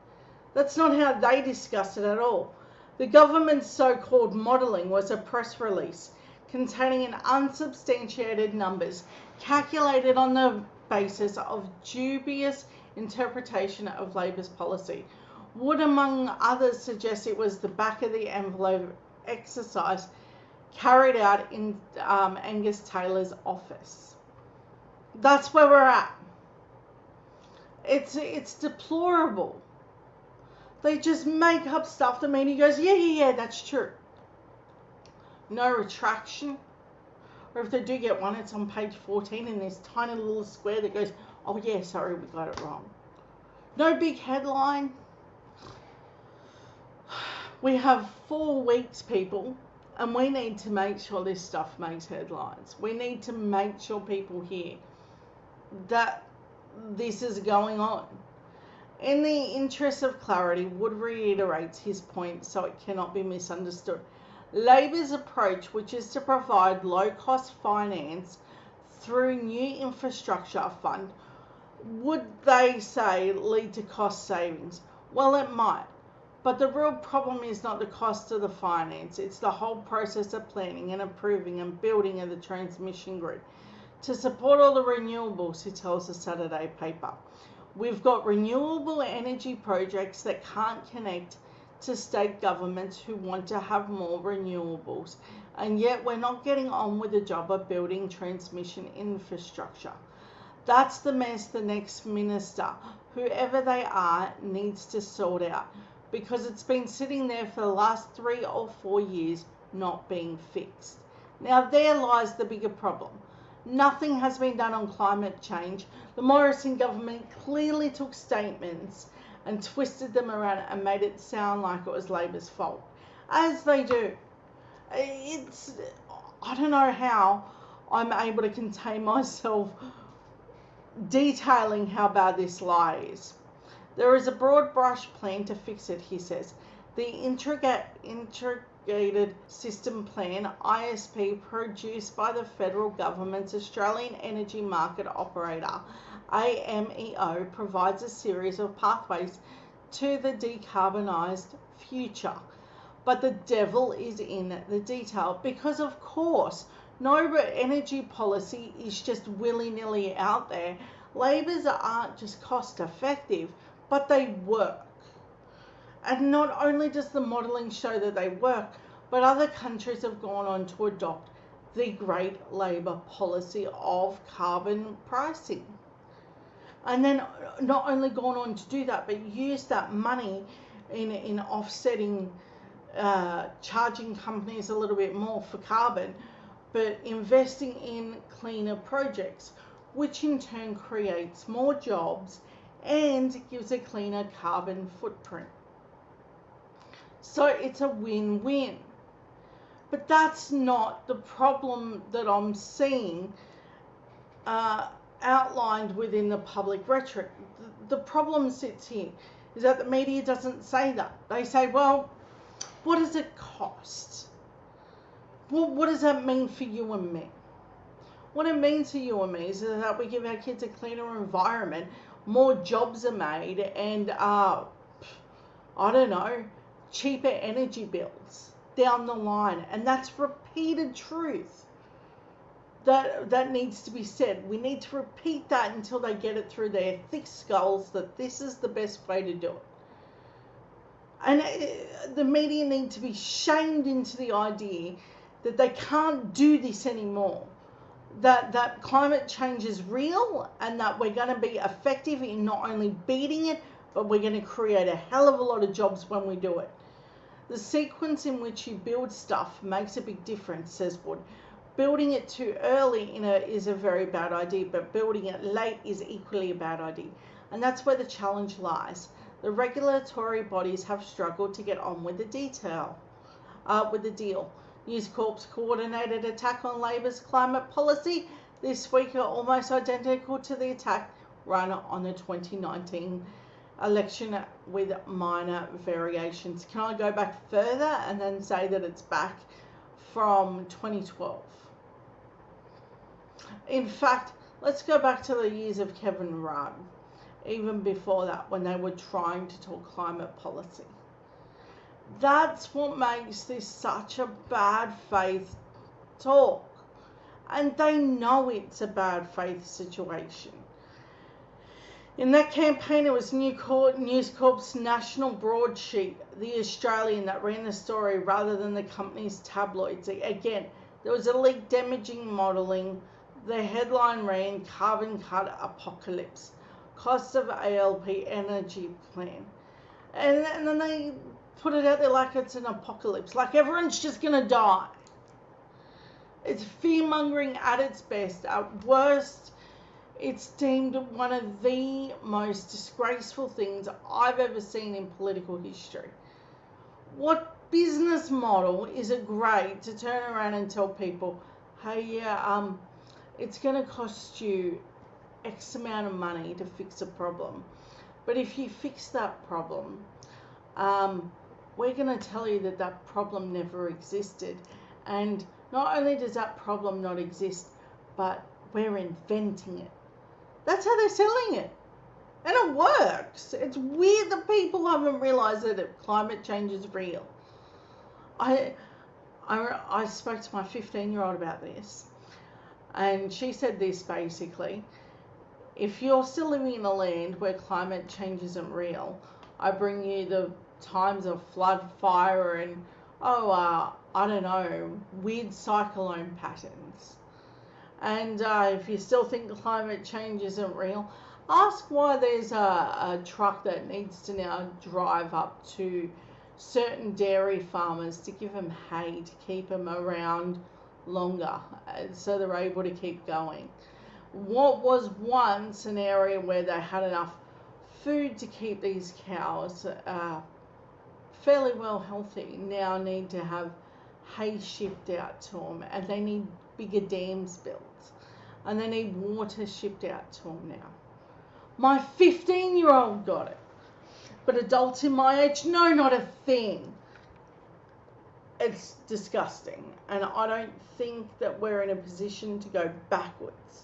That's not how they discussed it at all. The government's so-called modelling was a press release containing an unsubstantiated numbers calculated on the basis of dubious interpretation of Labor's policy. Would, among others, suggest it was the back of the envelope exercise carried out in Angus Taylor's office. That's where we're at. It's deplorable. They just make up stuff. The media goes, yeah, that's true. No retraction. Or if they do get one, it's on page 14 in this tiny little square that goes, oh yeah, sorry, we got it wrong. No big headline. We have 4 weeks, people, and we need to make sure this stuff makes headlines. We need to make sure people hear that this is going on. In the interest of clarity, Wood reiterates his point so it cannot be misunderstood. Labor's approach, which is to provide low-cost finance through new infrastructure fund, would they say lead to cost savings? Well, it might. But the real problem is not the cost of the finance, it's the whole process of planning and approving and building of the transmission grid. To support all the renewables, he tells the Saturday paper. We've got renewable energy projects that can't connect to state governments who want to have more renewables, and yet we're not getting on with the job of building transmission infrastructure. That's the mess the next minister, whoever they are, needs to sort out, because it's been sitting there for the last 3 or 4 years not being fixed. Now there lies the bigger problem. Nothing has been done on climate change. The Morrison government clearly took statements and twisted them around and made it sound like it was Labor's fault, as they do. I don't know how I'm able to contain myself detailing how bad this lie is. There is a broad brush plan to fix it, he says. The Integrated System Plan, ISP, produced by the federal government's Australian Energy Market Operator, AMEO, provides a series of pathways to the decarbonised future. But the devil is in the detail, because of course no energy policy is just willy-nilly out there. Labor's aren't just cost effective, but they work. And not only does the modelling show that they work, but other countries have gone on to adopt the great Labor policy of carbon pricing. And then not only gone on to do that, but use that money in offsetting, charging companies a little bit more for carbon, but investing in cleaner projects, which in turn creates more jobs and gives a cleaner carbon footprint. So it's a win-win. But that's not the problem that I'm seeing outlined within the public rhetoric. The problem sits here, is that the media doesn't say that. They say, well, what does it cost? Well, what does that mean for you and me? What it means for you and me is that we give our kids a cleaner environment, more jobs are made, and I don't know, cheaper energy bills down the line. And that's repeated truth that needs to be said. We need to repeat that until they get it through their thick skulls that this is the best way to do it. And the media need to be shamed into the idea that they can't do this anymore. That climate change is real, and that we're going to be effective in not only beating it, but we're going to create a hell of a lot of jobs when we do it. The sequence in which you build stuff makes a big difference, says Wood. Building it too early is a very bad idea, but building it late is equally a bad idea. And that's where the challenge lies. The regulatory bodies have struggled to get on with the deal. News Corp's coordinated attack on Labor's climate policy this week are almost identical to the attack run on the 2019 election with minor variations. Can I go back further and then say that it's back from 2012? In fact, let's go back to the years of Kevin Rudd, even before that, when they were trying to talk climate policy. That's what makes this such a bad faith talk. And they know it's a bad faith situation. In that campaign, it was News Corp's national broadsheet, The Australian, that ran the story rather than the company's tabloids. Again, there was a leaked damaging modelling. The headline ran, Carbon Cut Apocalypse, Cost of ALP Energy Plan. And then they put it out there like it's an apocalypse, like everyone's just going to die. It's fear-mongering at its best. At worst, it's deemed one of the most disgraceful things I've ever seen in political history. What business model is it great to turn around and tell people, hey, yeah, it's going to cost you X amount of money to fix a problem. But if you fix that problem, we're going to tell you that that problem never existed. And not only does that problem not exist, but we're inventing it. That's how they're selling it. And it works. It's weird that people haven't realised that climate change is real. I spoke to my 15-year-old about this, and she said this basically: if you're still living in a land where climate change isn't real, I bring you the times of flood, fire, and I don't know, weird cyclone patterns. And if you still think climate change isn't real, ask why there's a truck that needs to now drive up to certain dairy farmers to give them hay to keep them around longer so they're able to keep going. What was once an area where they had enough food to keep these cows fairly well healthy now need to have hay shipped out to them, and they need bigger dams built, and they need water shipped out to them now. My 15-year-old got it. But adults in my age, no, not a thing. It's disgusting. And I don't think that we're in a position to go backwards.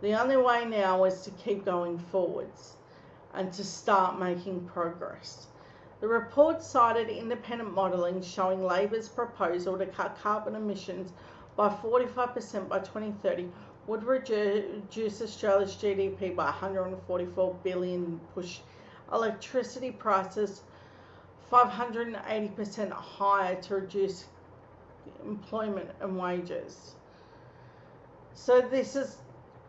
The only way now is to keep going forwards and to start making progress. The report cited independent modelling showing Labor's proposal to cut carbon emissions by 45% by 2030 would reduce Australia's GDP by 144 billion, push electricity prices 580% higher to reduce employment and wages.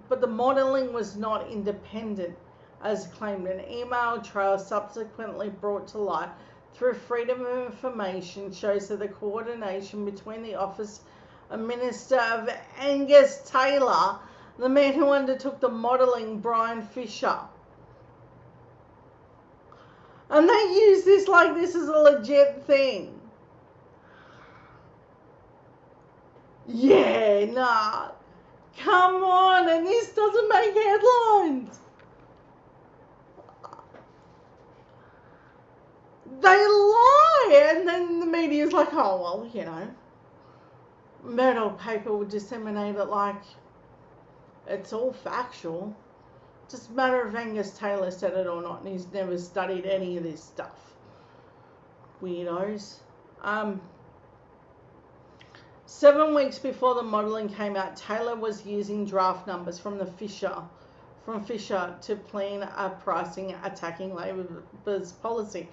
But the modelling was not independent, as claimed. An email trail subsequently brought to light through Freedom of Information shows that the coordination between the Office of Minister of Angus Taylor, the man who undertook the modelling, Brian Fisher. And they use this like this is a legit thing. Yeah, nah. Come on, and this doesn't make headlines. They lie, and then the media's like, oh, well, you know, Murdoch paper would disseminate it like it's all factual. Just a matter of Angus Taylor said it or not, and he's never studied any of this stuff. Weirdos. 7 weeks before the modelling came out, Taylor was using draft numbers from Fisher to plan a pricing attacking Labor's policy.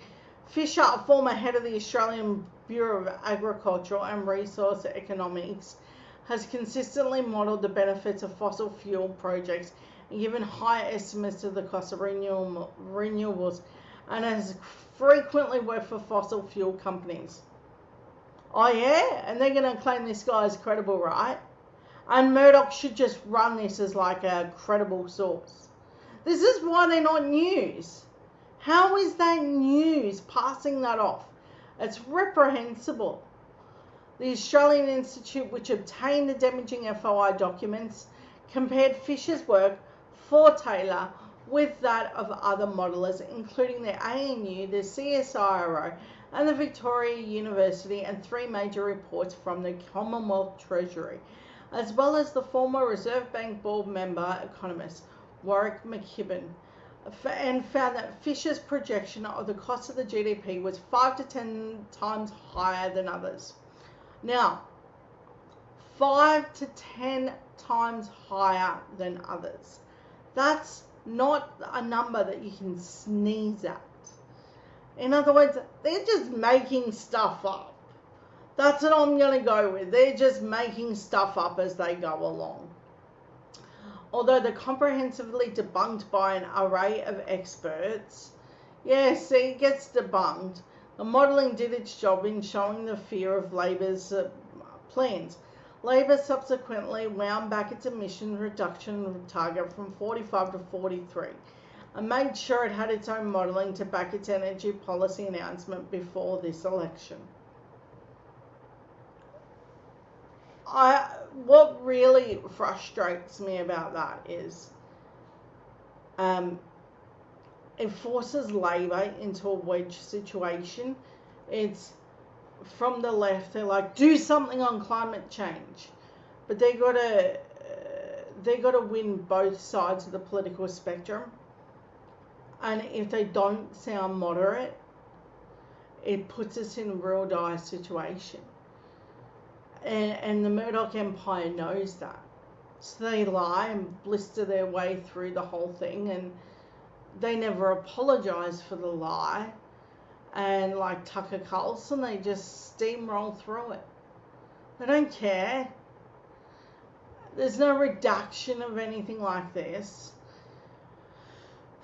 Fisher, a former head of the Australian Bureau of Agricultural and Resource Economics, has consistently modelled the benefits of fossil fuel projects and given high estimates of the cost of renewables, and has frequently worked for fossil fuel companies. Oh yeah? And they're going to claim this guy is credible, right? And Murdoch should just run this as like a credible source. This is why they're not news. How is that news passing that off? It's reprehensible. The Australian Institute, which obtained the damaging FOI documents, compared Fisher's work for Taylor with that of other modellers, including the ANU, the CSIRO, and the Victoria University, and 3 major reports from the Commonwealth Treasury, as well as the former Reserve Bank board member economist Warwick McKibben, and found that Fisher's projection of the cost of the GDP was 5 to 10 times higher than others. Now, 5 to 10 times higher than others. That's not a number that you can sneeze at. In other words, they're just making stuff up. That's what I'm going to go with. They're just making stuff up as they go along. Although they're comprehensively debunked by an array of experts. Yeah, see, it gets debunked. The modelling did its job in showing the fear of Labor's plans. Labor subsequently wound back its emission reduction target from 45 to 43 and made sure it had its own modelling to back its energy policy announcement before this election. What really frustrates me about that is it forces Labor into a wedge situation It's from the left. They're like, do something on climate change, but they got to win both sides of the political spectrum. And if they don't sound moderate, it puts us in a real dire situation. And the Murdoch Empire knows that. So they lie and blister their way through the whole thing, and they never apologise for the lie. And like Tucker Carlson, they just steamroll through it. They don't care. There's no reduction of anything like this.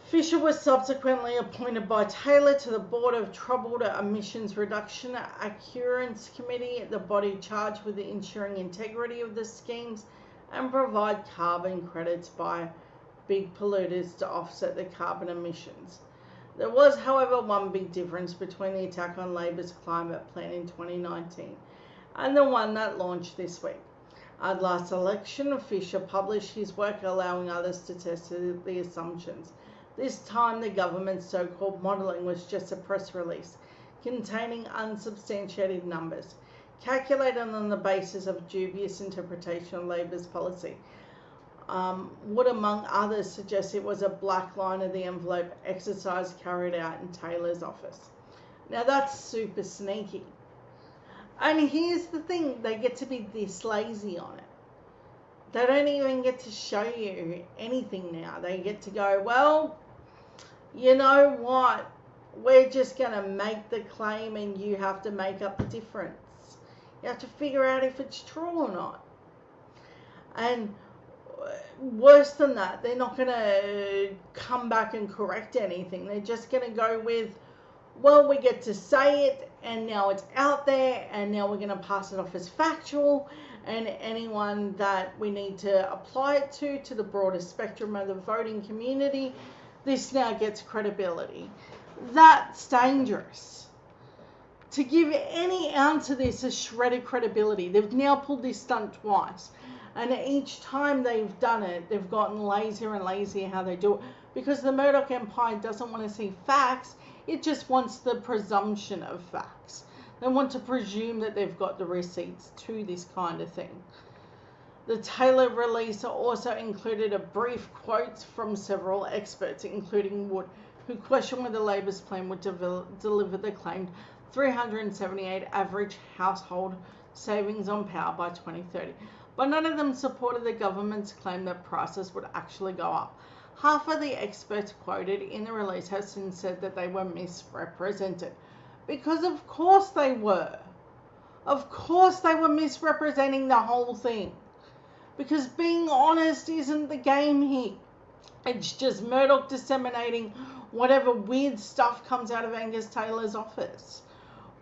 Fisher was subsequently appointed by Taylor to the Board of Troubled Emissions Reduction Assurance Committee, the body charged with ensuring integrity of the schemes and provide carbon credits by big polluters to offset the carbon emissions. There was, however, one big difference between the attack on Labor's climate plan in 2019 and the one that launched this week. At last election, Fisher published his work allowing others to test the assumptions. This time, the government's so-called modelling was just a press release containing unsubstantiated numbers, calculated on the basis of dubious interpretation of Labor's policy. Would, among others, suggest it was a black line of the envelope exercise carried out in Taylor's office. Now, that's super sneaky. And here's the thing, they get to be this lazy on it. They don't even get to show you anything now. They get to go, well, you know what? We're just going to make the claim and you have to make up the difference. You have to figure out if it's true or not. And worse than that, they're not going to come back and correct anything. They're just going to go with, well, we get to say it and now it's out there and now we're going to pass it off as factual, and anyone that we need to apply it to the broader spectrum of the voting community, this now gets credibility. That's dangerous. To give any ounce of this a shred of credibility, they've now pulled this stunt twice. And each time they've done it, they've gotten lazier and lazier how they do it. Because the Murdoch Empire doesn't want to see facts, it just wants the presumption of facts. They want to presume that they've got the receipts to this kind of thing. The Taylor release also included a brief quotes from several experts, including Wood, who questioned whether Labor's plan would deliver the claimed 378 average household savings on power by 2030. But none of them supported the government's claim that prices would actually go up. Half of the experts quoted in the release have since said that they were misrepresented. Because of course they were. Of course they were misrepresenting the whole thing. Because being honest isn't the game here. It's just Murdoch disseminating whatever weird stuff comes out of Angus Taylor's office.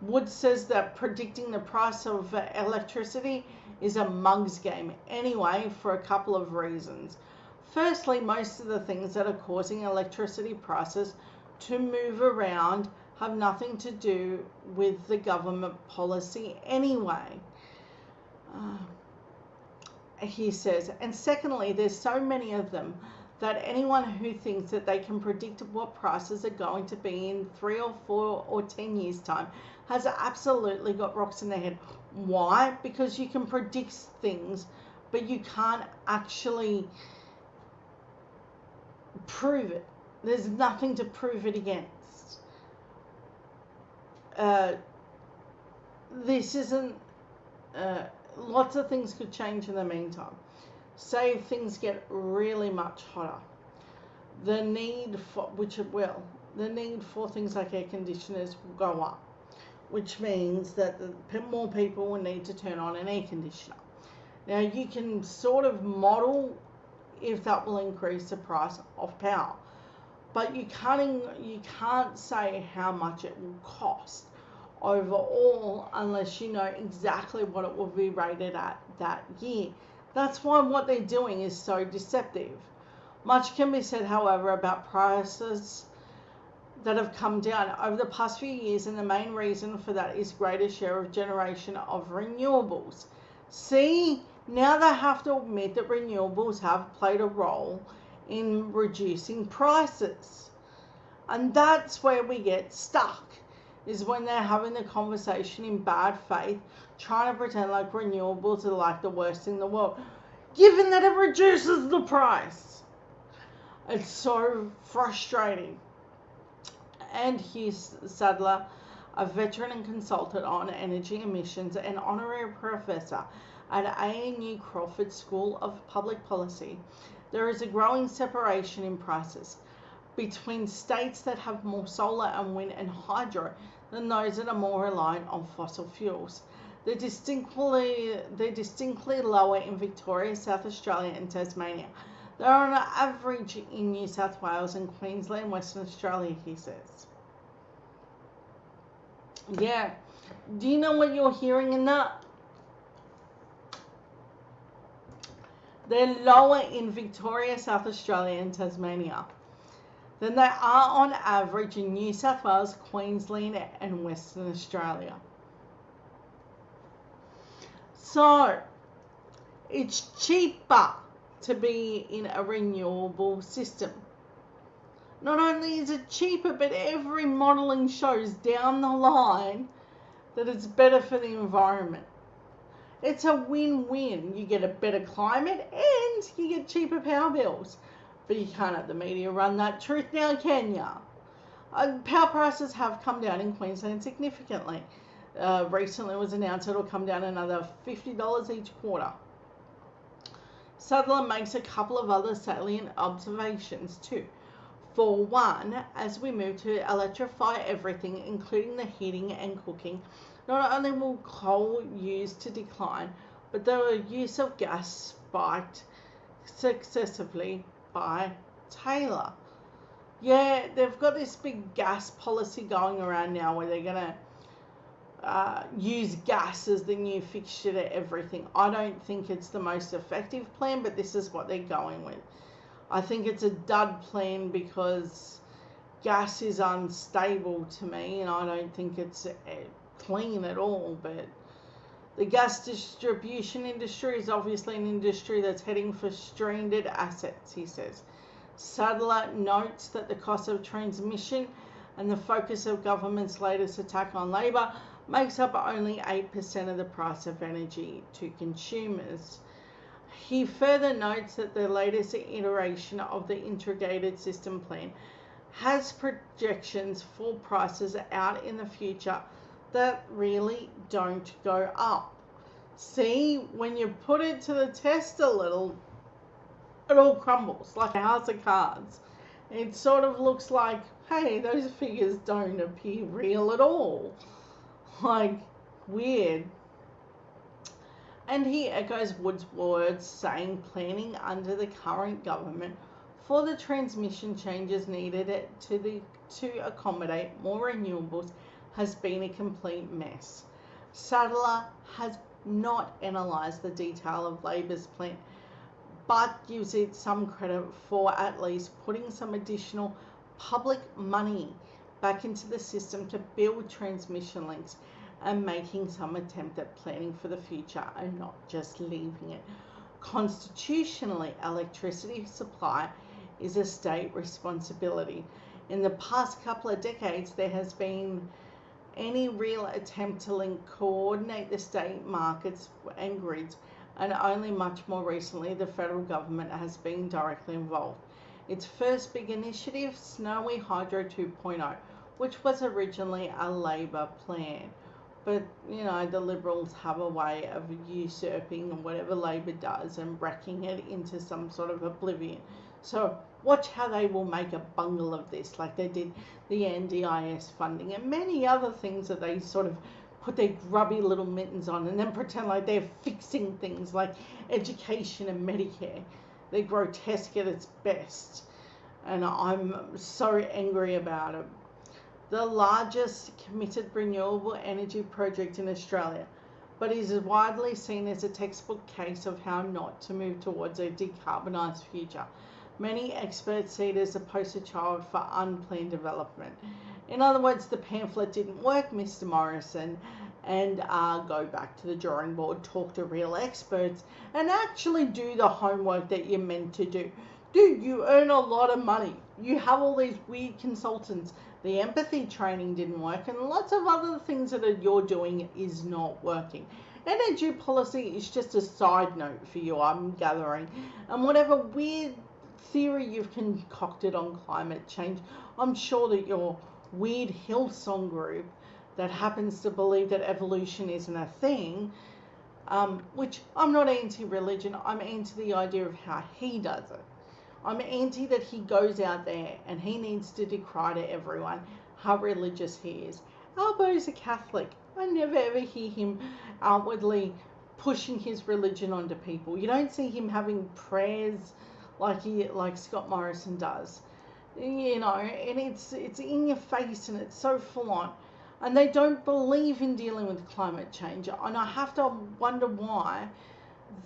Wood says that predicting the price of electricity is a mug's game anyway, for a couple of reasons. Firstly, most of the things that are causing electricity prices to move around have nothing to do with the government policy anyway, he says. And secondly, there's so many of them that anyone who thinks that they can predict what prices are going to be in 3 or 4 or 10 years' time has absolutely got rocks in their head. Why? Because you can predict things, but you can't actually prove it. There's nothing to prove it against. This isn't... lots of things could change in the meantime. Say if things get really much hotter, the need for, which it will, the need for things like air conditioners will go up, which means that more people will need to turn on an air conditioner. Now you can sort of model if that will increase the price of power, but you can't say how much it will cost overall unless you know exactly what it will be rated at that year. That's why what they're doing is so deceptive. Much can be said, however, about prices that have come down over the past few years, and the main reason for that is greater share of generation of renewables. See, now they have to admit that renewables have played a role in reducing prices. And that's where we get stuck. is when they're having the conversation in bad faith, trying to pretend like renewables are like the worst thing in the world, given that it reduces the price. It's so frustrating. And here's Sadler, a veteran and consultant on energy emissions and honorary professor at ANU Crawford School of Public Policy. There is a growing separation in prices between states that have more solar and wind and hydro than those that are more reliant on fossil fuels. They're distinctly lower in Victoria, South Australia and Tasmania. They're on average in New South Wales and Queensland, Western Australia, he says. Yeah. Do you know what you're hearing in that? They're lower in Victoria, South Australia and Tasmania than they are on average in New South Wales, Queensland and Western Australia. So, it's cheaper to be in a renewable system. Not only is it cheaper, but every modelling shows down the line that it's better for the environment. It's a win-win. You get a better climate and you get cheaper power bills. But you can't have the media run that truth now, can ya? Power prices have come down in Queensland significantly. Recently it was announced it'll come down another $50 each quarter. Sadler makes a couple of other salient observations too. For one, as we move to electrify everything, including the heating and cooking, not only will coal use to decline, but the use of gas spiked successively by Taylor. Yeah, they've got this big gas policy going around now where they're going to use gas as the new fixture to everything. I don't think it's the most effective plan, but this is what they're going with. I think it's a dud plan because gas is unstable to me and I don't think it's clean at all. But the gas distribution industry is obviously an industry that's heading for stranded assets, he says. Sadler notes that the cost of transmission and the focus of government's latest attack on labour makes up only 8% of the price of energy to consumers. He further notes that the latest iteration of the integrated system plan has projections for prices out in the future that really don't go up. See, when you put it to the test a little, it all crumbles like a house of cards. It sort of looks like, hey, those figures don't appear real at all. Like, weird. And he echoes Wood's words, saying planning under the current government for the transmission changes needed to accommodate more renewables has been a complete mess. Sadler has not analysed the detail of Labor's plan, but gives it some credit for at least putting some additional public money back into the system to build transmission links and making some attempt at planning for the future and not just leaving it. Constitutionally, electricity supply is a state responsibility. In the past couple of decades, there has been any real attempt to coordinate the state markets and grids, and only much more recently the federal government has been directly involved. Its first big initiative, Snowy Hydro 2.0, which was originally a Labor plan. But, you know, the Liberals have a way of usurping whatever Labor does and bracking it into some sort of oblivion. So watch how they will make a bungle of this, like they did the NDIS funding and many other things that they sort of put their grubby little mittens on and then pretend like they're fixing things like education and Medicare. They're grotesque at its best. And I'm so angry about it. The largest committed renewable energy project in Australia, but is widely seen as a textbook case of how not to move towards a decarbonised future. Many experts see it as a poster child for unplanned development. In other words, the pamphlet didn't work, Mr. Morrison, and go back to the drawing board, talk to real experts, and actually do the homework that you're meant to do. Dude, you earn a lot of money. You have all these weird consultants The empathy training didn't work, and lots of other things that you're doing is not working. Energy policy is just a side note for you, I'm gathering. And whatever weird theory you've concocted on climate change, I'm sure that your weird Hillsong group that happens to believe that evolution isn't a thing, which I'm not anti-religion, I'm anti the idea of how he does it. I'm anti that he goes out there and he needs to decry to everyone how religious he is. Albo's a Catholic. I never ever hear him outwardly pushing his religion onto people. You don't see him having prayers like Scott Morrison does. You know, and it's in your face and it's so full on. And they don't believe in dealing with climate change. And I have to wonder why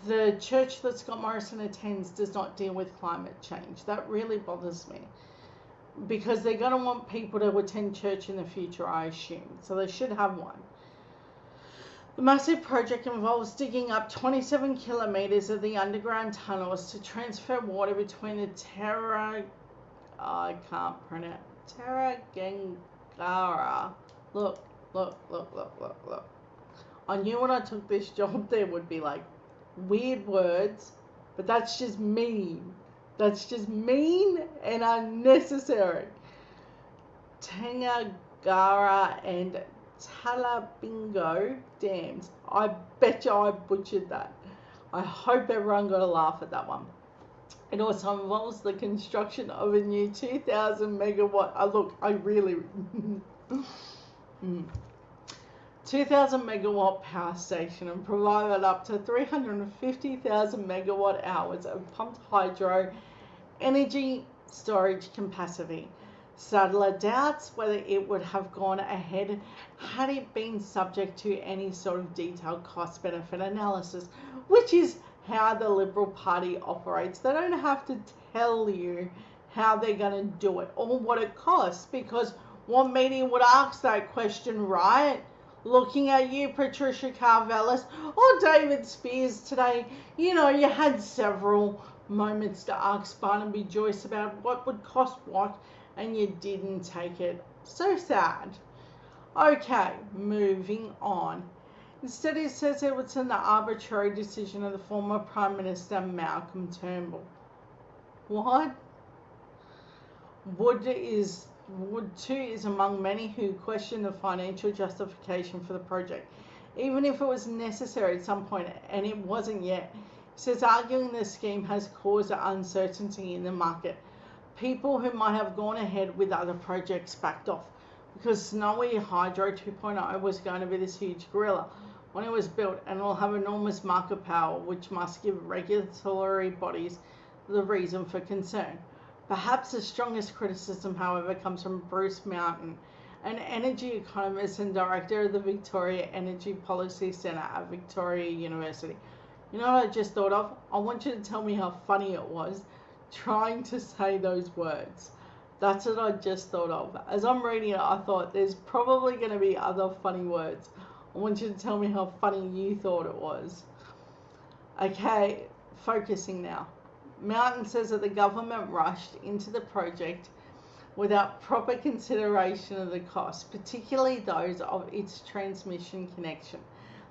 the church that Scott Morrison attends does not deal with climate change. That really bothers me. Because they're going to want people to attend church in the future, I assume. So they should have one. The massive project involves digging up 27 kilometres of the underground tunnels to transfer water between the Tarragangara. Look. I knew when I took this job there would be like weird words, but that's just mean. That's just mean and unnecessary. Tangagara and Talabingo dams. I bet you I butchered that. I hope everyone got a laugh at that one. It also involves the construction of a new 2,000 megawatt. Look, I really. 2,000 megawatt power station and provided up to 350,000 megawatt hours of pumped hydro energy storage capacity. Sadler doubts whether it would have gone ahead had it been subject to any sort of detailed cost-benefit analysis, which is how the Liberal Party operates. They don't have to tell you how they're going to do it or what it costs, because what media would ask that question, right? Looking at you, Patricia Karvelis, or David Spears today, you know, you had several moments to ask Barnaby Joyce about what would cost what, and you didn't take it. So sad. Okay, moving on. Instead, it says it was an arbitrary decision of the former Prime Minister Malcolm Turnbull. What? Wood too is among many who question the financial justification for the project, even if it was necessary at some point, and it wasn't yet. He says arguing the scheme has caused uncertainty in the market. People who might have gone ahead with other projects backed off because Snowy Hydro 2.0 was going to be this huge gorilla when it was built, and will have enormous market power, which must give regulatory bodies the reason for concern. Perhaps the strongest criticism, however, comes from Bruce Mountain, an energy economist and director of the Victoria Energy Policy Centre at Victoria University. You know what I just thought of? I want you to tell me how funny it was trying to say those words. That's what I just thought of. As I'm reading it, I thought there's probably going to be other funny words. I want you to tell me how funny you thought it was. Okay, focusing now. Mountain says that the government rushed into the project without proper consideration of the costs, particularly those of its transmission connection,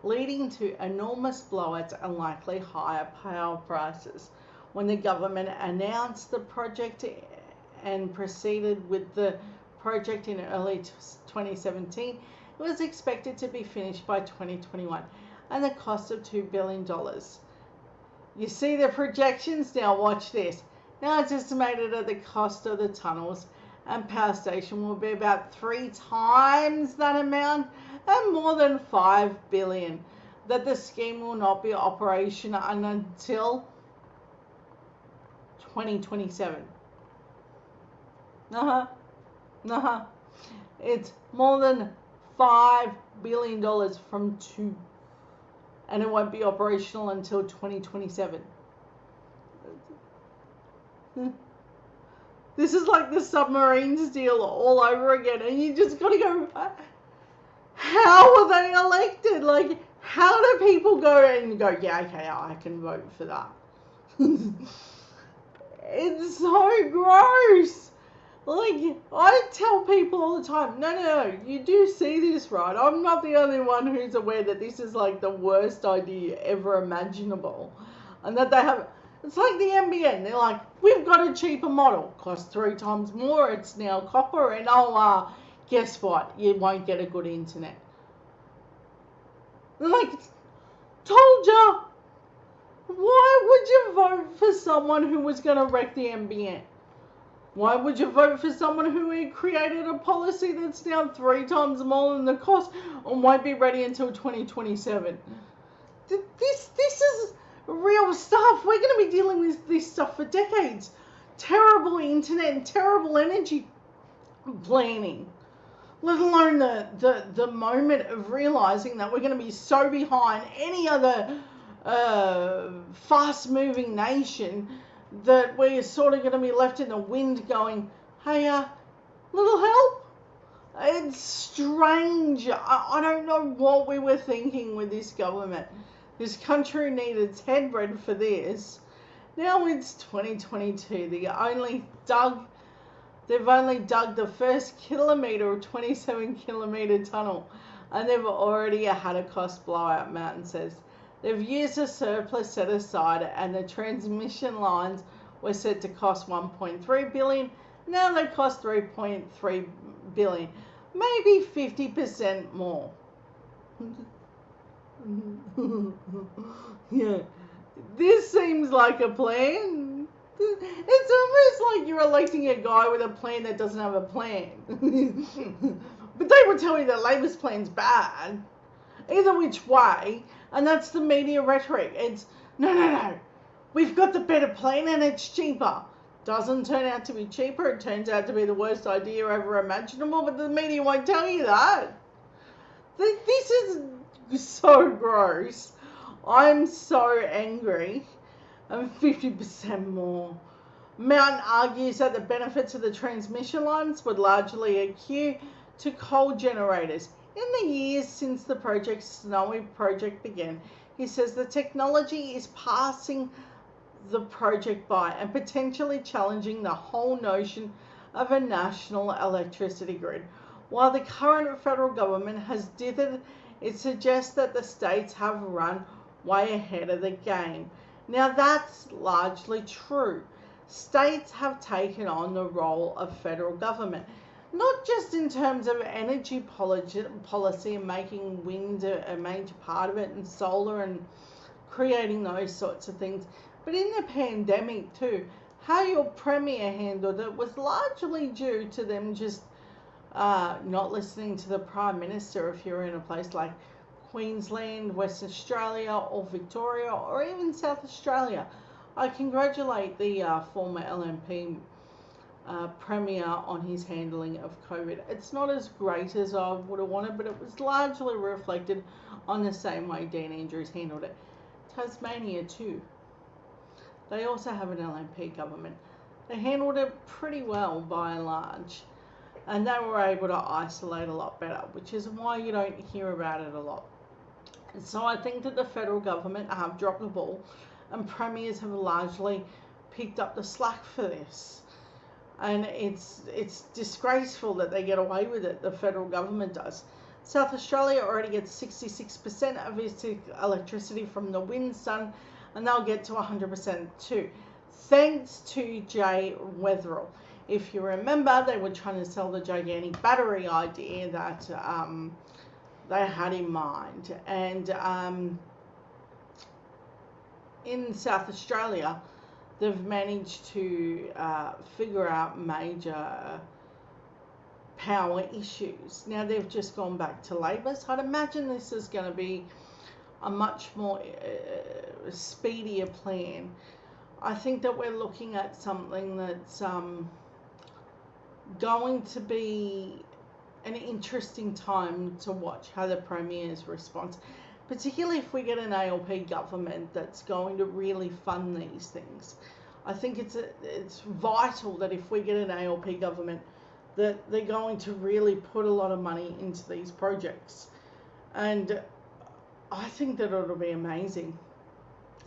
leading to enormous blowouts and likely higher power prices. When the government announced the project and proceeded with the project in early 2017, it was expected to be finished by 2021 and the cost of $2 billion. You see the projections? Now watch this. Now it's estimated that the cost of the tunnels and power station will be about 3 times that amount and more than $5 billion. That the scheme will not be operational until 2027. It's more than $5 billion from 2. And it won't be operational until 2027. This is like the submarines deal all over again. And you just got to go, how are they elected? Like, how do people go and go, yeah, okay, I can vote for that. It's so gross. Like, I tell people all the time, no, you do see this, right? I'm not the only one who's aware that this is like the worst idea ever imaginable. And that they have, it's like the NBN. They're like, we've got a cheaper model, costs 3 times more, it's now copper, and guess what? You won't get a good internet. They're like, told ya. Why would you vote for someone who was going to wreck the NBN? Why would you vote for someone who had created a policy that's now 3 times more than the cost and won't be ready until 2027? This is real stuff. We're going to be dealing with this stuff for decades. Terrible internet and terrible energy planning. Let alone the moment of realizing that we're going to be so behind any other fast-moving nation that we're sort of going to be left in the wind going, hey, little help? It's strange. I don't know what we were thinking with this government. This country needed its head read for this. Now it's 2022. They've only dug the first kilometre of 27-kilometre tunnel, and they've already had a cost blowout, Mountain says. They've used a surplus set aside, and the transmission lines were set to cost $1.3 billion. Now they cost $3.3 billion, maybe 50% more. Yeah, this seems like a plan. It's almost like you're electing a guy with a plan that doesn't have a plan. But they will tell you that Labor's plan's bad. Either which way, and that's the media rhetoric. It's, no, we've got the better plan and it's cheaper. Doesn't turn out to be cheaper, it turns out to be the worst idea ever imaginable, but the media won't tell you that. This is so gross. I'm so angry. And 50% more. Mountain argues that the benefits of the transmission lines would largely accrue to coal generators. In the years since the Snowy project began, he says the technology is passing the project by and potentially challenging the whole notion of a national electricity grid. While the current federal government has dithered, it suggests that the states have run way ahead of the game. Now that's largely true. States have taken on the role of federal government, not just in terms of energy policy and making wind a major part of it and solar and creating those sorts of things, but in the pandemic too. How your Premier handled it was largely due to them just not listening to the Prime Minister if you're in a place like Queensland, Western Australia or Victoria or even South Australia. I congratulate the former LNP Premier on his handling of COVID. It's not as great as I would have wanted, but it was largely reflected on the same way Dan Andrews handled it. Tasmania too. They also have an LNP government. They handled it pretty well by and large. And they were able to isolate a lot better, which is why you don't hear about it a lot. So I think that the federal government have dropped the ball and premiers have largely picked up the slack for this. And it's disgraceful that they get away with it, the federal government does. South Australia already gets 66% of its electricity from the wind, sun, and they'll get to 100% too, thanks to Jay Weatherill. If you remember, they were trying to sell the gigantic battery idea that they had in mind. And in South Australia, they've managed to figure out major power issues. Now they've just gone back to Labor, so I'd imagine this is going to be a much more speedier plan. I think that we're looking at something that's going to be an interesting time to watch how the Premier's response, particularly if we get an ALP government that's going to really fund these things. I think it's vital that if we get an ALP government that they're going to really put a lot of money into these projects. And I think that it'll be amazing.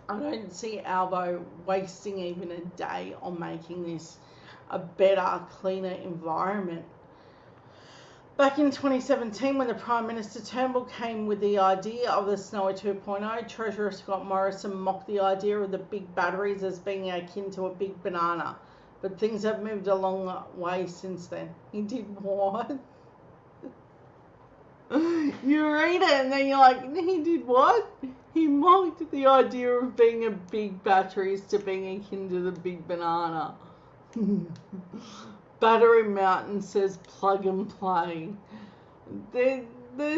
I don't see Albo wasting even a day on making this a better, cleaner environment. Back in 2017, when the Prime Minister Turnbull came with the idea of the Snowy 2.0, Treasurer Scott Morrison mocked the idea of the big batteries as being akin to a big banana. But things have moved a long way since then. He did what? You read it and then you're like, he did what? He mocked the idea of being a big batteries to being akin to the big banana. Battery Mountain says plug and play. They're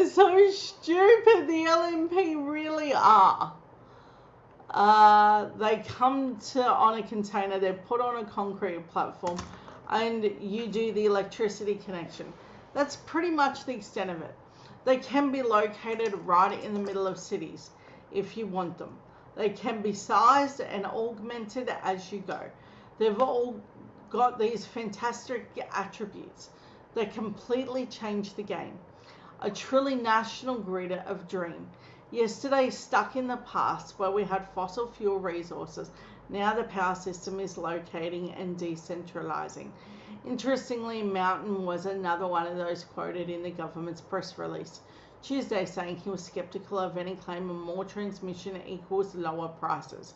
so stupid. The LNP really are. They come on a container, they're put on a concrete platform, and you do the electricity connection. That's pretty much the extent of it. They can be located right in the middle of cities if you want them. They can be sized and augmented as you go. They've all got these fantastic attributes that completely change the game. A truly national grid of dream. Yesterday stuck in the past where we had fossil fuel resources. Now the power system is locating and decentralising. Interestingly, Mountain was another one of those quoted in the government's press release Tuesday, saying he was sceptical of any claim of more transmission equals lower prices.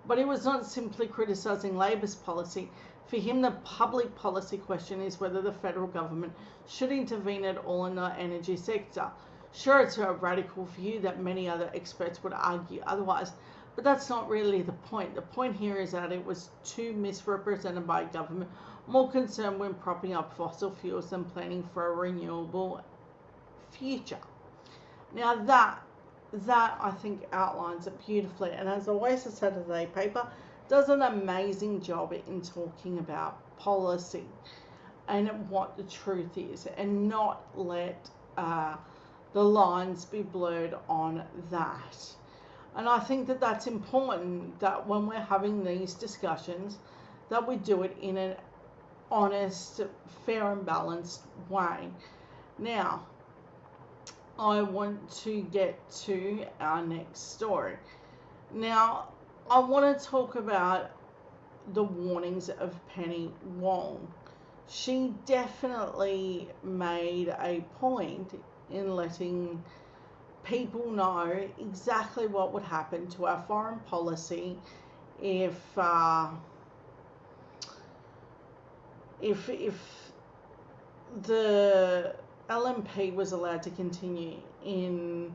But he was not simply criticising Labor's policy. For him, the public policy question is whether the federal government should intervene at all in the energy sector. Sure, it's a radical view that many other experts would argue otherwise, but that's not really the point. The point here is that it was too misrepresented by government, more concerned when propping up fossil fuels than planning for a renewable future. Now that I think outlines it beautifully, and as always, the Saturday paper does an amazing job in talking about policy and what the truth is, and not let the lines be blurred on that. And I think that that's important, that when we're having these discussions, that we do it in an honest, fair and balanced way. Now, I want to get to our next story. Now, I want to talk about the warnings of Penny Wong. She definitely made a point in letting people know exactly what would happen to our foreign policy if the LNP was allowed to continue in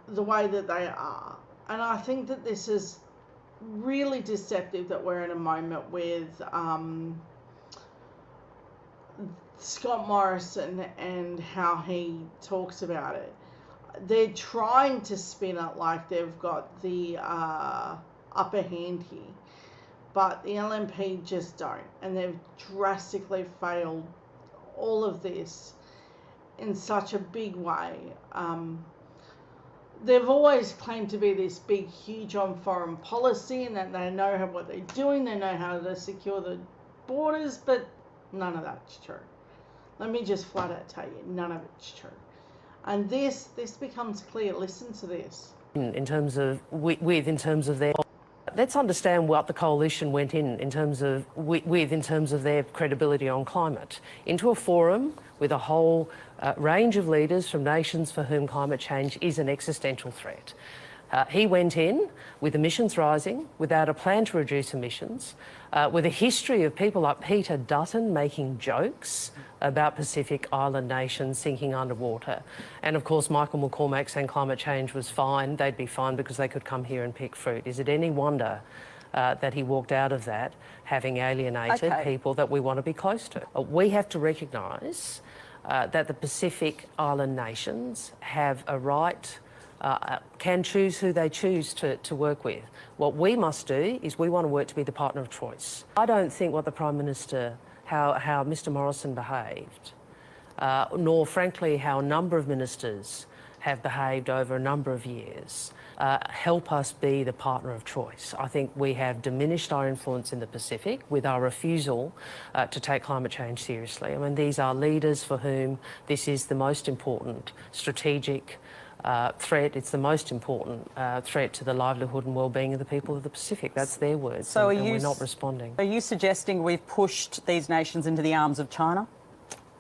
the way that they are. And I think that this is really deceptive that we're in a moment with Scott Morrison and how he talks about it. They're trying to spin it like they've got the upper hand here, but the LNP just don't, and they've drastically failed all of this in such a big way. They've always claimed to be this big, huge on foreign policy, and that they know what they're doing, they know how to secure the borders, but none of that's true. Let me just flat out tell you, none of it's true. And this becomes clear. Listen to this. In terms of in terms of their, let's understand what the coalition went in terms of in terms of their credibility on climate, into a forum with a whole range of leaders from nations for whom climate change is an existential threat. He went in with emissions rising, without a plan to reduce emissions, with a history of people like Peter Dutton making jokes about Pacific Island nations sinking underwater. And of course, Michael McCormack saying climate change was fine, they'd be fine because they could come here and pick fruit. Is it any wonder that he walked out of that having alienated people that we want to be close to? We have to recognise that the Pacific Island nations have a right, can choose who they choose to work with. What we must do is we want to work to be the partner of choice. I don't think what the Prime Minister, how Mr Morrison behaved, nor frankly how a number of ministers have behaved over a number of years, help us be the partner of choice. I think we have diminished our influence in the Pacific with our refusal to take climate change seriously. I mean, these are leaders for whom this is the most important strategic threat. It's the most important threat to the livelihood and well-being of the people of the Pacific. That's their words, So and we're not responding. Are you suggesting we've pushed these nations into the arms of China?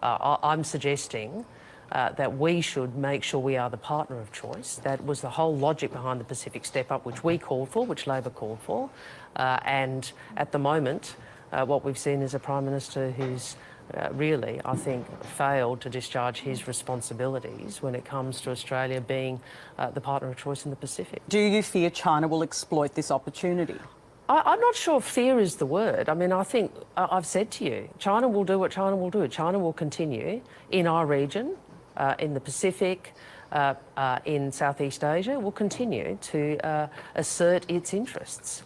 I'm suggesting that we should make sure we are the partner of choice. That was the whole logic behind the Pacific Step Up, which we called for, which Labor called for. And at the moment, what we've seen is a Prime Minister who's really, I think, failed to discharge his responsibilities when it comes to Australia being the partner of choice in the Pacific. Do you fear China will exploit this opportunity? I'm not sure fear is the word. I mean, I think I've said to you, China will do what China will do. China will continue in our region, in the Pacific, in Southeast Asia, will continue to assert its interests.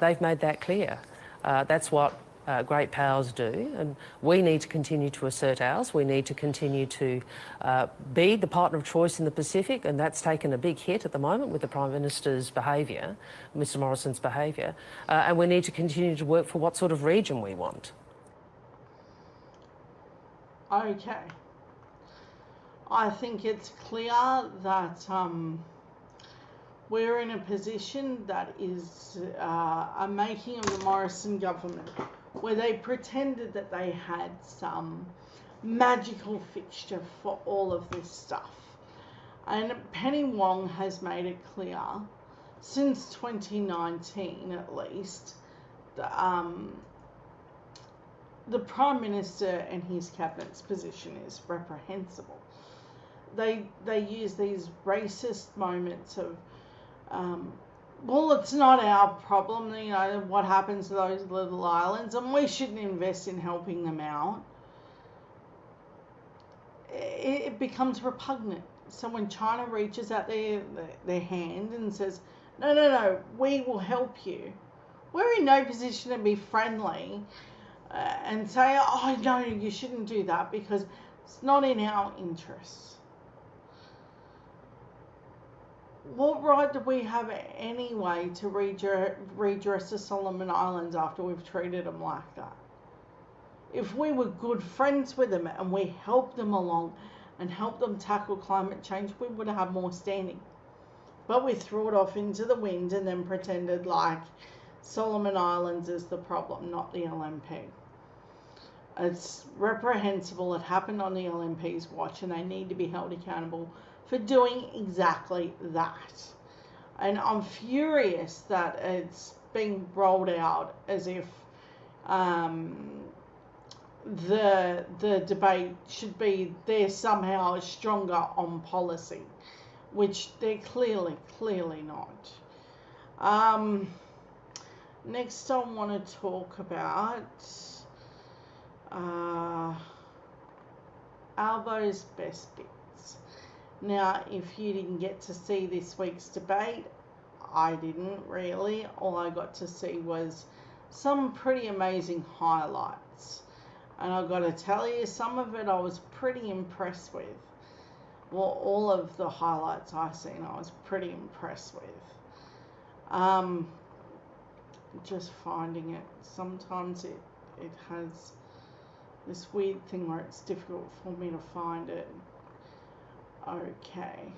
They've made that clear. That's what great powers do, and we need to continue to assert ours. We need to continue to be the partner of choice in the Pacific, and that's taken a big hit at the moment with the Prime Minister's behaviour, Mr Morrison's behaviour, and we need to continue to work for what sort of region we want. Okay. I think it's clear that we're in a position that is a making of the Morrison government, where they pretended that they had some magical fixture for all of this stuff. And Penny Wong has made it clear, since 2019 at least, the Prime Minister and his Cabinet's position is reprehensible. They use these racist moments of, well, it's not our problem, you know, what happens to those little islands, and we shouldn't invest in helping them out. It becomes repugnant. So when China reaches out their hand and says, no, we will help you, we're in no position to be friendly and say, oh, no, you shouldn't do that because it's not in our interests. What right do we have anyway to redress the Solomon Islands after we've treated them like that? If we were good friends with them and we helped them along and helped them tackle climate change, we would have more standing. But we threw it off into the wind and then pretended like Solomon Islands is the problem, not the LNP. It's reprehensible. It happened on the LNP's watch, and they need to be held accountable for doing exactly that. And I'm furious that it's being rolled out as if the debate should be they're somehow stronger on policy, which they're clearly not. Next I want to talk about Albo's best bits. Now, if you didn't get to see this week's debate, I didn't really. All I got to see was some pretty amazing highlights. And I've got to tell you, some of it I was pretty impressed with. Well, all of the highlights I've seen, I was pretty impressed with. Just finding it. Sometimes it has this weird thing where it's difficult for me to find it. Okay.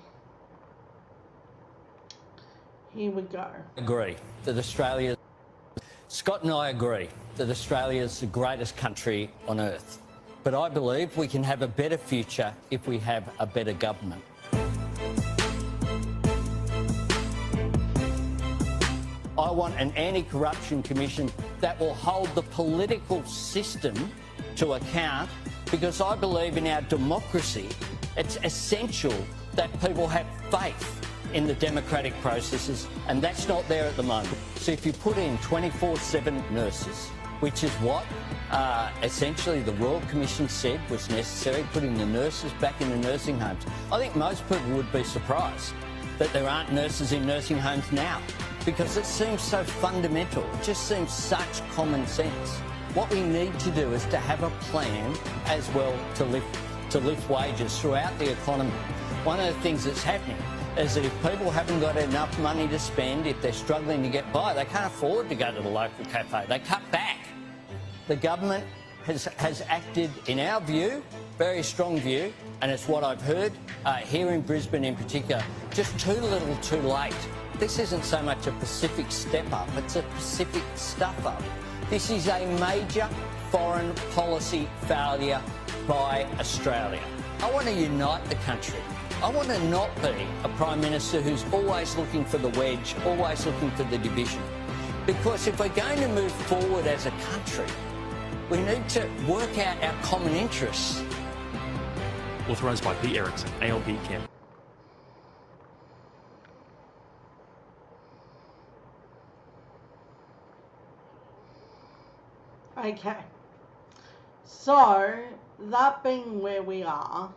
Here we go. Agree that Australia, Scott and I agree that Australia is the greatest country on earth. But I believe we can have a better future if we have a better government. I want an anti-corruption commission that will hold the political system to account, because I believe in our democracy it's essential that people have faith in the democratic processes, and that's not there at the moment. So if you put in 24/7 nurses, which is what essentially the Royal Commission said was necessary, putting the nurses back in the nursing homes, I think most people would be surprised that there aren't nurses in nursing homes now, because it seems so fundamental. It just seems such common sense. What we need to do is to have a plan as well to lift wages throughout the economy. One of the things that's happening is that if people haven't got enough money to spend, if they're struggling to get by, they can't afford to go to the local cafe. They cut back. The government has acted, in our view, very strong view, and it's what I've heard here in Brisbane in particular, just too little too late. This isn't so much a Pacific step-up, it's a Pacific stuff-up. This is a major foreign policy failure by Australia. I want to unite the country. I want to not be a Prime Minister who's always looking for the wedge, always looking for the division. Because if we're going to move forward as a country, we need to work out our common interests. Authorised by P. Erickson, ALP Camp. Okay, so that being where we are,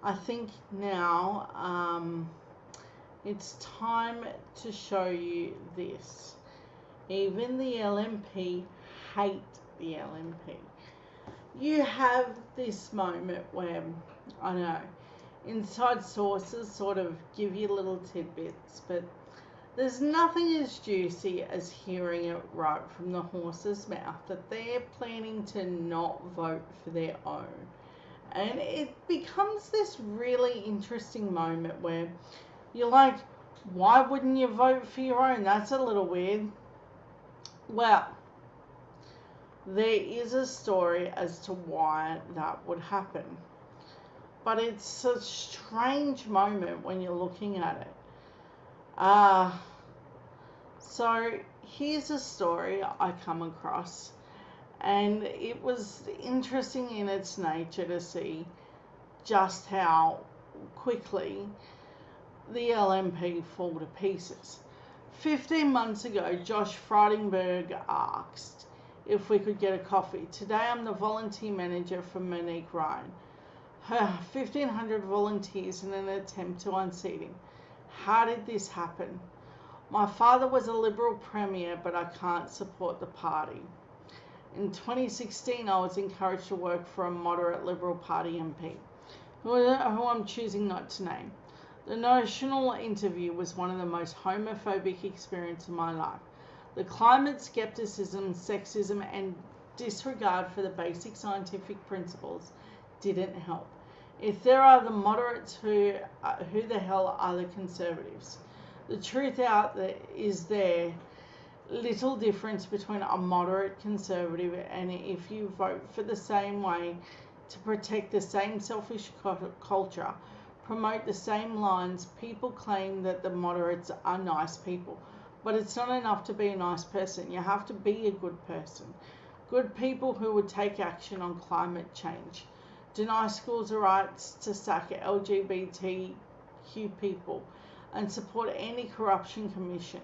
I think now it's time to show you this. Even the LNP hate the LNP. You have this moment where, I know, inside sources sort of give you little tidbits, but there's nothing as juicy as hearing it right from the horse's mouth that they're planning to not vote for their own. And it becomes this really interesting moment where you're like, why wouldn't you vote for your own? That's a little weird. Well, there is a story as to why that would happen. But it's a strange moment when you're looking at it. So here's a story I come across, and it was interesting in its nature to see just how quickly the LNP fall to pieces. 15 months ago, Josh Frydenberg asked if we could get a coffee. Today I'm the volunteer manager for Monique Ryan. Her 1,500 volunteers in an attempt to unseat him. How did this happen? My father was a Liberal Premier, but I can't support the party. In 2016, I was encouraged to work for a moderate Liberal Party MP, who I'm choosing not to name. The national interview was one of the most homophobic experiences of my life. The climate skepticism, sexism, and disregard for the basic scientific principles didn't help. If there are the moderates, who the hell are the Conservatives? The truth out there is there little difference between a moderate Conservative and if you vote for the same way to protect the same selfish culture, promote the same lines. People claim that the moderates are nice people, but it's not enough to be a nice person. You have to be a good person. Good people who would take action on climate change, deny schools the rights to sack LGBTQ people, and support anti-corruption commission.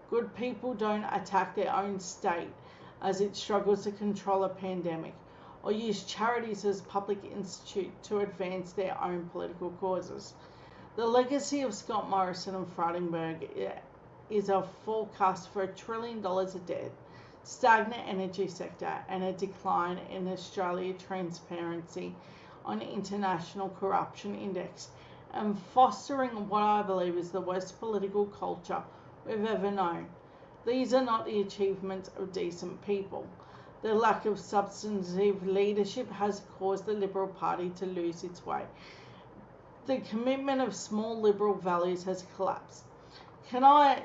Good people don't attack their own state as it struggles to control a pandemic, or use charities as public institute to advance their own political causes. The legacy of Scott Morrison and Frydenberg is a forecast for $1 trillion of debt, stagnant energy sector, and a decline in Australia transparency on International Corruption Index, and fostering what I believe is the worst political culture we've ever known. These are not the achievements of decent people. The lack of substantive leadership has caused the Liberal Party to lose its way. The commitment of small Liberal values has collapsed. Can I,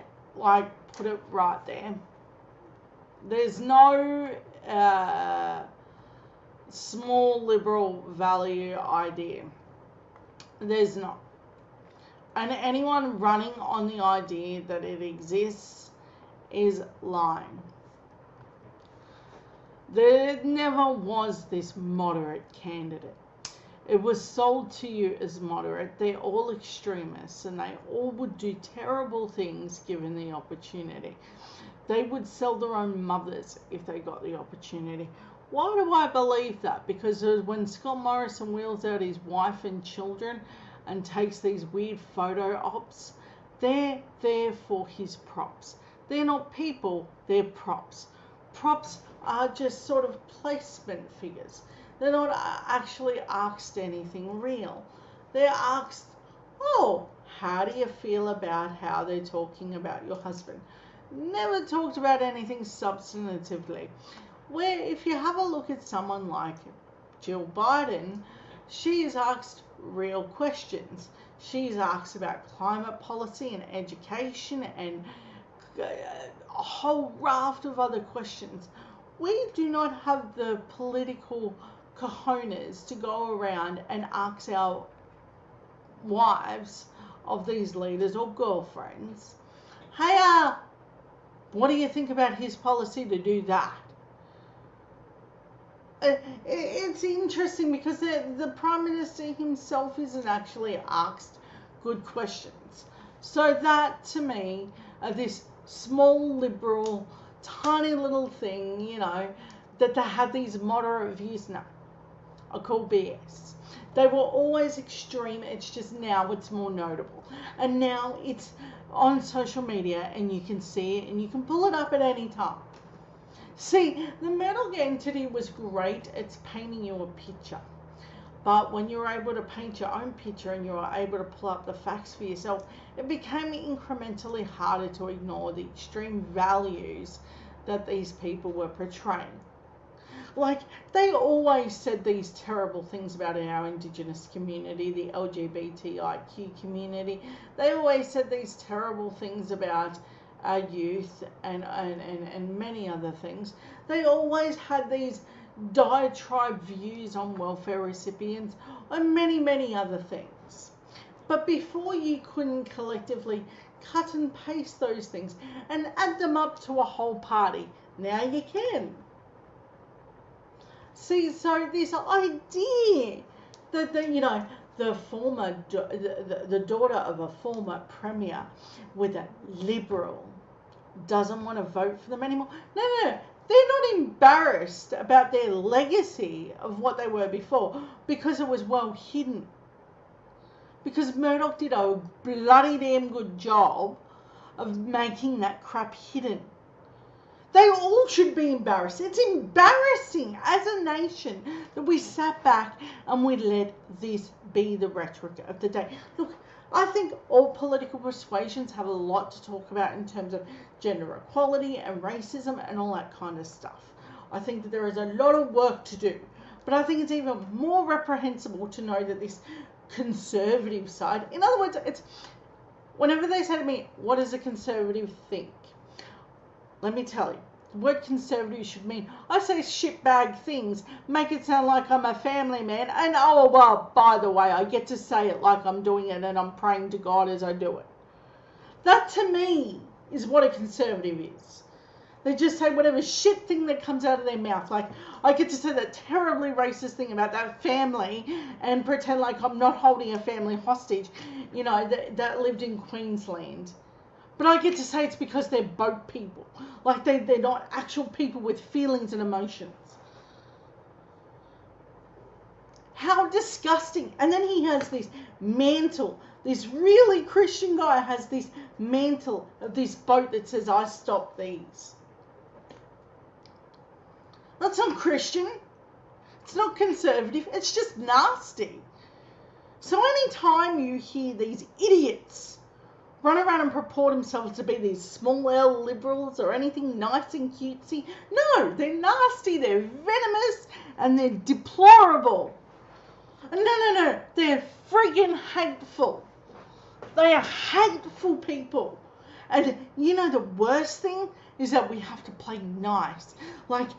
put it right there? There's no small Liberal value idea. There's not. And anyone running on the idea that it exists is lying. There never was this moderate candidate. It was sold to you as moderate. They're all extremists and they all would do terrible things given the opportunity. They would sell their own mothers if they got the opportunity. Why do I believe that? Because when Scott Morrison wheels out his wife and children and takes these weird photo ops, they're there for his props. They're not people, they're props. Props are just sort of placement figures. They're not actually asked anything real. They're asked, oh, how do you feel about how they're talking about your husband? Never talked about anything substantively. where if you have a look at someone like Jill Biden, she is asked real questions. She's asked about climate policy and education and a whole raft of other questions. We do not have the political cojones to go around and ask our wives of these leaders or girlfriends, hey, what do you think about his policy to do that? It's interesting because the Prime Minister himself isn't actually asked good questions. So that, to me, this small liberal, tiny little thing, you know, that they have these moderate views, no, I call BS. They were always extreme, it's just now it's more notable. And now it's on social media and you can see it and you can pull it up at any time. See, the Murdoch entity was great at painting you a picture. But when you were able to paint your own picture and you were able to pull up the facts for yourself, it became incrementally harder to ignore the extreme values that these people were portraying. Like, they always said these terrible things about our Indigenous community, the LGBTIQ community. They always said these terrible things about our youth and many other things. They always had these diatribe views on welfare recipients and many, many other things. But before you couldn't collectively cut and paste those things and add them up to a whole party, now you can. See, so this idea that the former, the daughter of a former premier with a liberal doesn't want to vote for them anymore. No. They're not embarrassed about their legacy of what they were before because it was well hidden. Because Murdoch did a bloody damn good job of making that crap hidden. They all should be embarrassed. It's embarrassing as a nation that we sat back and we let this be the rhetoric of the day. Look, I think all political persuasions have a lot to talk about in terms of gender equality and racism and all that kind of stuff. I think that there is a lot of work to do. But I think it's even more reprehensible to know that this conservative side, in other words, it's whenever they say to me, what does a conservative think? Let me tell you, the word conservative should mean, I say shitbag things, make it sound like I'm a family man, and oh, well, by the way, I get to say it like I'm doing it and I'm praying to God as I do it. That, to me, is what a conservative is. They just say whatever shit thing that comes out of their mouth. Like, I get to say that terribly racist thing about that family and pretend like I'm not holding a family hostage, you know, that lived in Queensland. But I get to say it's because they're boat people. Like, they're not actual people with feelings and emotions. How disgusting. And then he has this mantle. This really Christian guy has this mantle of this boat that says, I stop these. That's not Christian. It's not conservative. It's just nasty. So anytime you hear these idiots run around and purport themselves to be these small L liberals or anything nice and cutesy, no, they're nasty, they're venomous, and they're deplorable. And no, they're friggin' hateful. They are hateful people. And you know the worst thing is that we have to play nice. Like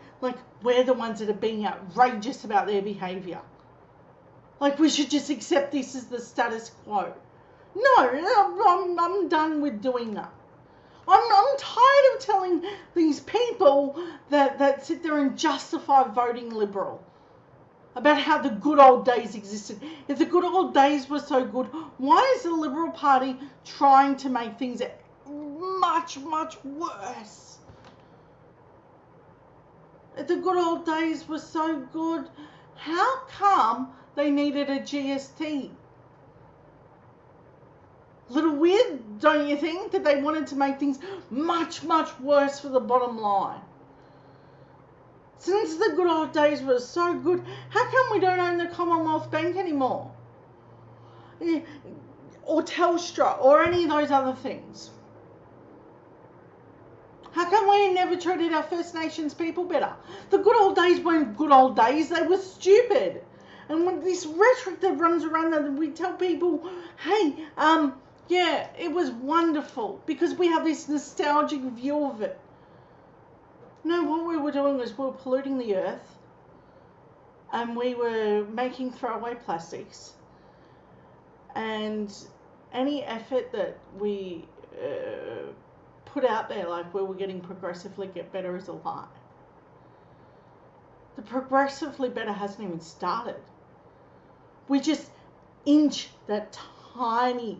we're the ones that are being outrageous about their behaviour. Like we should just accept this as the status quo. No, I'm done with doing that. I'm tired of telling these people that sit there and justify voting Liberal about how the good old days existed. If the good old days were so good, why is the Liberal Party trying to make things much, much worse? If the good old days were so good, how come they needed a GST? A little weird, don't you think, that they wanted to make things much, much worse for the bottom line? Since the good old days were so good, how come we don't own the Commonwealth Bank anymore? Or Telstra, or any of those other things? How come we never treated our First Nations people better? The good old days weren't good old days, they were stupid. And when this rhetoric that runs around that we tell people, hey, yeah, it was wonderful because we have this nostalgic view of it. No, what we were doing was we were polluting the earth and we were making throwaway plastics. And any effort that we put out there, like we were getting progressively get better, is a lie. The progressively better hasn't even started. We just inch that tiny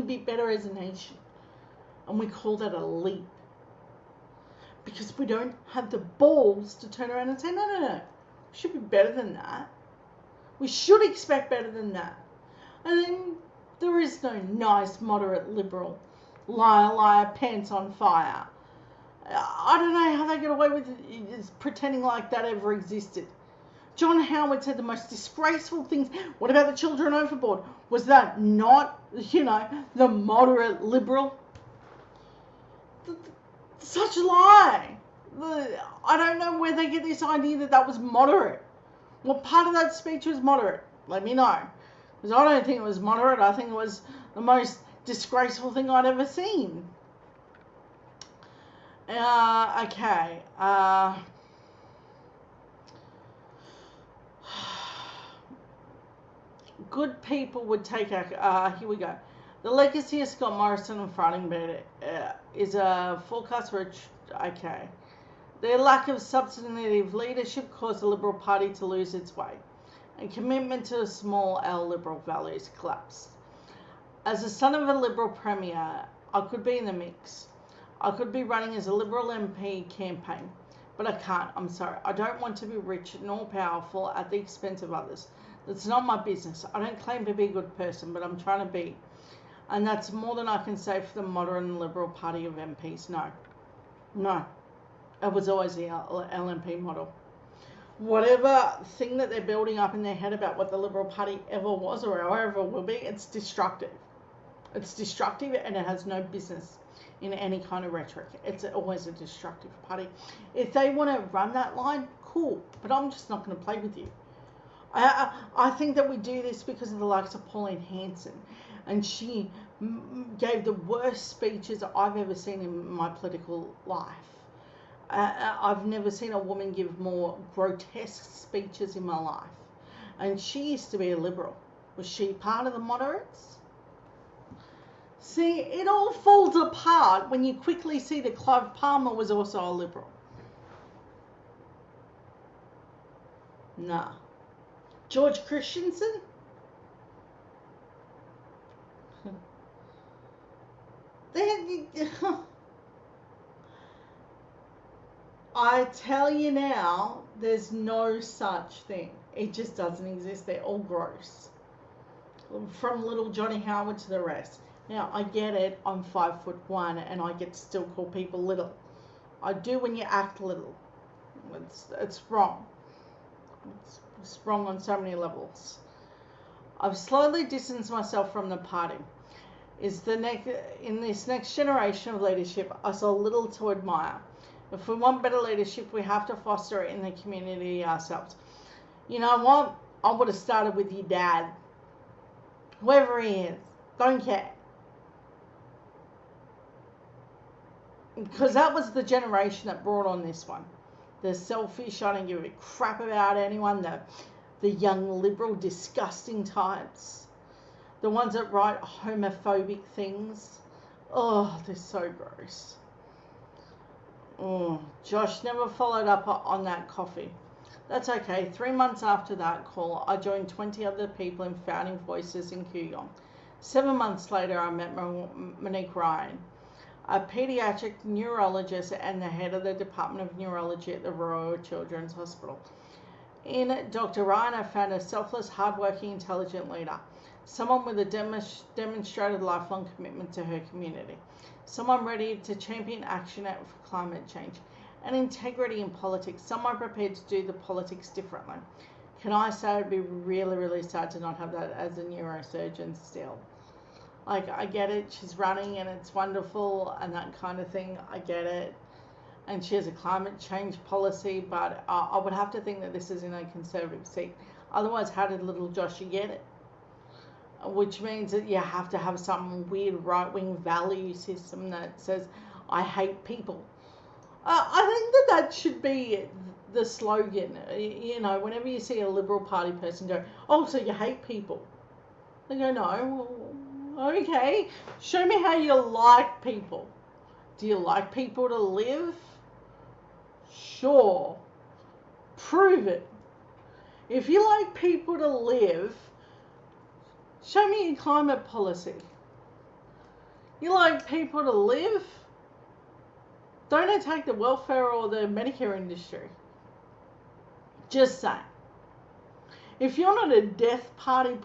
bit better as a nation. And we call that a leap. Because we don't have the balls to turn around and say, no. We should be better than that. We should expect better than that. And then there is no nice, moderate, liberal, liar, pants on fire. I don't know how they get away with it, pretending like that ever existed. John Howard said the most disgraceful things. What about the children overboard? Was that not, the moderate liberal? Such a lie. I don't know where they get this idea that that was moderate. What part of that speech was moderate? Let me know. Because I don't think it was moderate. I think it was the most disgraceful thing I'd ever seen. Okay. Good people would take here we go. The legacy of Scott Morrison and Frightenberg is a forecast for okay. Their lack of substantive leadership caused the Liberal Party to lose its way, and commitment to small L Liberal values collapsed. As the son of a Liberal Premier, I could be in the mix. I could be running as a Liberal MP campaign, but I can't. I'm sorry. I don't want to be rich nor powerful at the expense of others. That's not my business. I don't claim to be a good person, but I'm trying to be. And that's more than I can say for the modern Liberal Party of MPs. No. It was always the LNP model. Whatever thing that they're building up in their head about what the Liberal Party ever was or however will be, it's destructive. It's destructive and it has no business in any kind of rhetoric. It's always a destructive party. If they want to run that line, cool. But I'm just not going to play with you. I think that we do this because of the likes of Pauline Hanson. And she gave the worst speeches I've ever seen in my political life. I've never seen a woman give more grotesque speeches in my life. And she used to be a Liberal. Was she part of the moderates? See, it all falls apart when you quickly see that Clive Palmer was also a Liberal. Nah. George Christensen? I tell you now, there's no such thing. It just doesn't exist. They're all gross. From little Johnny Howard to the rest. Now, I get it. I'm 5'1" and I get to still call people little. I do when you act little. It's wrong. It's wrong on so many levels. I've slowly distanced myself from the party. In this next generation of leadership, I saw little to admire. If we want better leadership, we have to foster it in the community ourselves. You know what? I would have started with your dad. Whoever he is. Don't care. Because that was the generation that brought on this one. The selfish, I don't give a crap about anyone. The young liberal, disgusting types. The ones that write homophobic things. Oh, they're so gross. Josh never followed up on that coffee. That's okay. 3 months after that call, I joined 20 other people in Founding Voices in Kooyong. 7 months later, I met Monique Ryan, a paediatric neurologist and the head of the Department of Neurology at the Royal Children's Hospital. In Dr. Ryan, I found a selfless, hardworking, intelligent leader. Someone with a demonstrated lifelong commitment to her community. Someone ready to champion action for climate change. And integrity in politics. Someone prepared to do the politics differently. Can I say I'd be really, really sad to not have that as a neurosurgeon still? Like, I get it, she's running and it's wonderful and that kind of thing, I get it. And she has a climate change policy, but I would have to think that this is in a Conservative seat. Otherwise, how did little Joshy get it? Which means that you have to have some weird right-wing value system that says, I hate people. I think that should be the slogan. You know, whenever you see a Liberal Party person go, oh, so you hate people. They go, no, okay, show me how you like people. Do you like people to live? Sure. Prove it. If you like people to live, show me your climate policy. You like people to live? Don't attack the welfare or the Medicare industry. Just saying. If you're not a death party,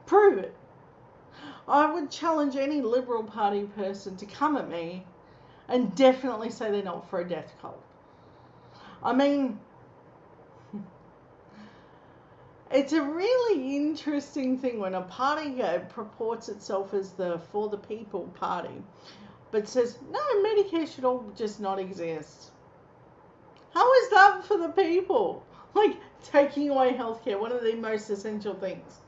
prove it. I would challenge any Liberal Party person to come at me and definitely say they're not for a death cult. I mean, it's a really interesting thing when a party purports itself as the For the People party, but says, no, Medicare should all just not exist. How is that for the people? Like, taking away healthcare, one of the most essential things.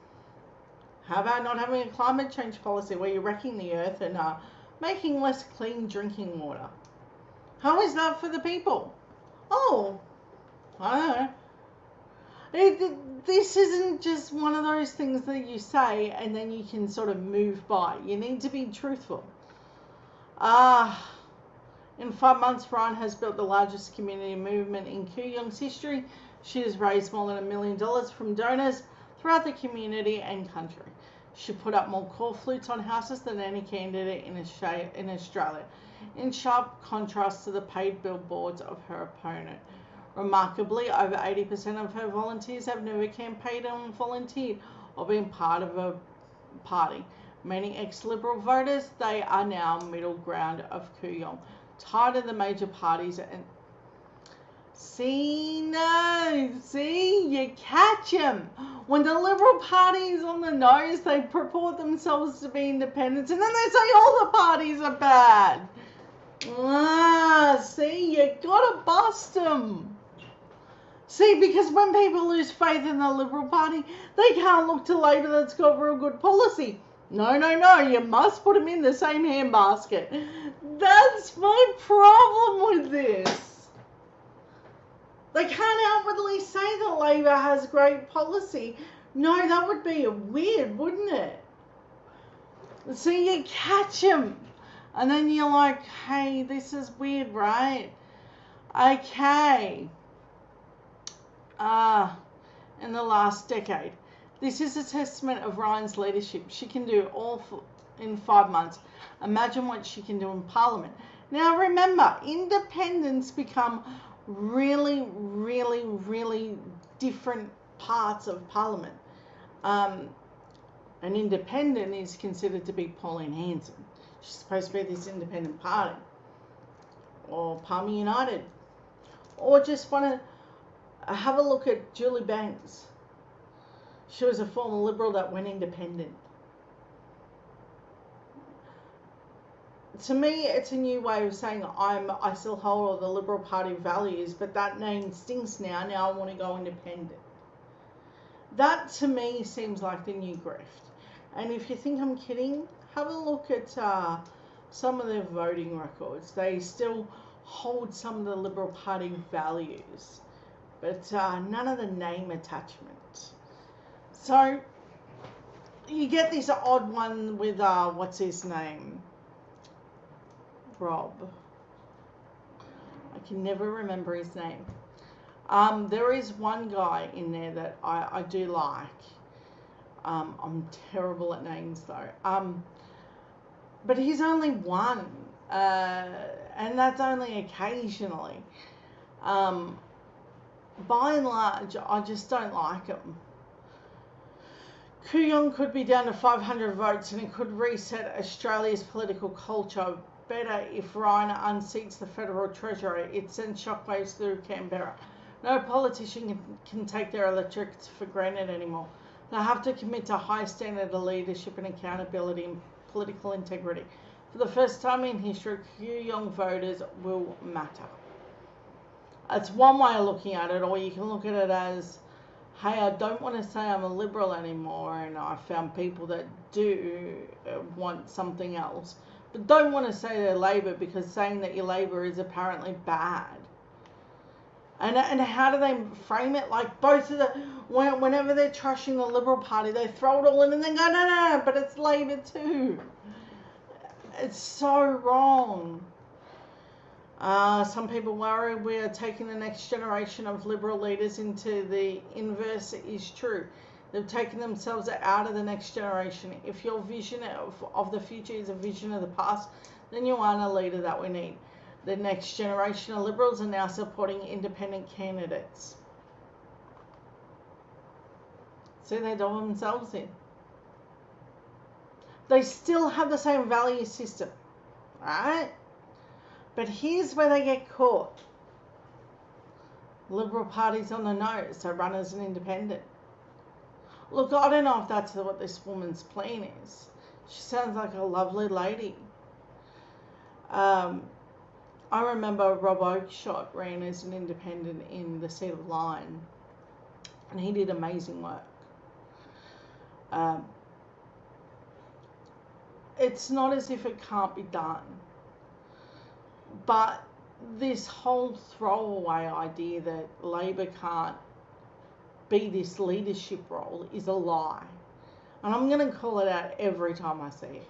How about not having a climate change policy where you're wrecking the earth and making less clean drinking water? How is that for the people? Oh, I don't know. This isn't just one of those things that you say and then you can sort of move by. You need to be truthful. In 5 months, Ryan has built the largest community movement in Kooyong's history. She has raised more than $1 million from donors throughout the community and country. She put up more call flutes on houses than any candidate in Australia, in sharp contrast to the paid billboards of her opponent. Remarkably, over 80% of her volunteers have never campaigned and volunteered or been part of a party. Many ex-Liberal voters, they are now middle ground of Kooyong, tired of the major parties and See, you catch them. When the Liberal Party is on the nose, they purport themselves to be independents, and then they say all the parties are bad. See, you gotta bust them. See, because when people lose faith in the Liberal Party, they can't look to Labor that's got real good policy. No, you must put them in the same handbasket. That's my problem with this. They can't outwardly say that Labor has great policy. No, that would be weird, wouldn't it? See, you catch them. And then you're like, hey, this is weird, right? Okay. In the last decade. This is a testament of Ryan's leadership. She can do all in 5 months. Imagine what she can do in Parliament. Now remember, independents become really different parts of Parliament. An independent is considered to be Pauline Hanson. She's supposed to be this independent party. Or Palmer United. Or just want to have a look at Julie Banks. She was a former Liberal that went independent. To me, it's a new way of saying I still hold all the Liberal Party values, but that name stinks now. Now I want to go independent. That, to me, seems like the new grift. And if you think I'm kidding, have a look at some of their voting records. They still hold some of the Liberal Party values, but none of the name attachment. So you get this odd one with, what's his name? Rob. I can never remember his name. There is one guy in there that I do like. I'm terrible at names though. But he's only one. And that's only occasionally. By and large, I just don't like him. Kooyong could be down to 500 votes and it could reset Australia's political culture better if Ryan unseats the federal treasurer. It sends shockwaves through Canberra. No politician can take their electorates for granted anymore. They have to commit to a high standard of leadership and accountability and political integrity. For the first time in history, Kooyong voters will matter. It's one way of looking at it, or you can look at it as, hey, I don't want to say I'm a Liberal anymore, and I found people that do want something else, but don't want to say they're Labor because saying that you're Labor is apparently bad. And how do they frame it? Like both of the, whenever they're trashing the Liberal Party, they throw it all in and then go, no, but it's Labor too. It's so wrong. Some people worry we are taking the next generation of Liberal leaders into the inverse is true. They've taken themselves out of the next generation. If your vision of the future is a vision of the past, then you aren't a leader that we need. The next generation of Liberals are now supporting independent candidates. See, they do themselves in. They still have the same value system, right? But here's where they get caught. Liberal Party's on the nose, so run as an independent. Look, I don't know if that's what this woman's plan is. She sounds like a lovely lady. I remember Rob Oakeshott ran as an independent in the seat of Lyne, and he did amazing work. It's not as if it can't be done, but this whole throwaway idea that Labor can't be this leadership role is a lie. And I'm going to call it out every time I see it.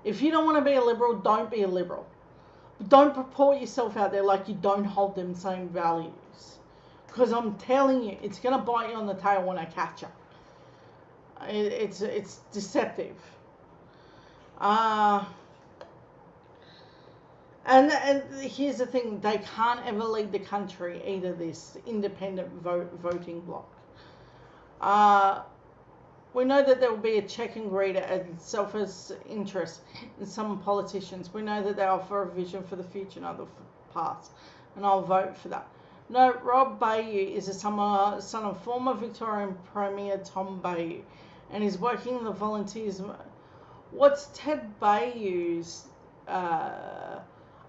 If you don't want to be a Liberal, don't be a Liberal. Don't purport yourself out there like you don't hold them same values. Because I'm telling you, it's going to bite you on the tail when I catch you. It's deceptive. And here's the thing, they can't ever lead the country, either this independent voting bloc. We know that there will be a check and greed and selfish interest in some politicians. We know that they offer a vision for the future, not the past, and I'll vote for that. No, Rob Bayou is a son of former Victorian Premier Tom Bayou, and he's working in the volunteers. What's Ted Bayou's?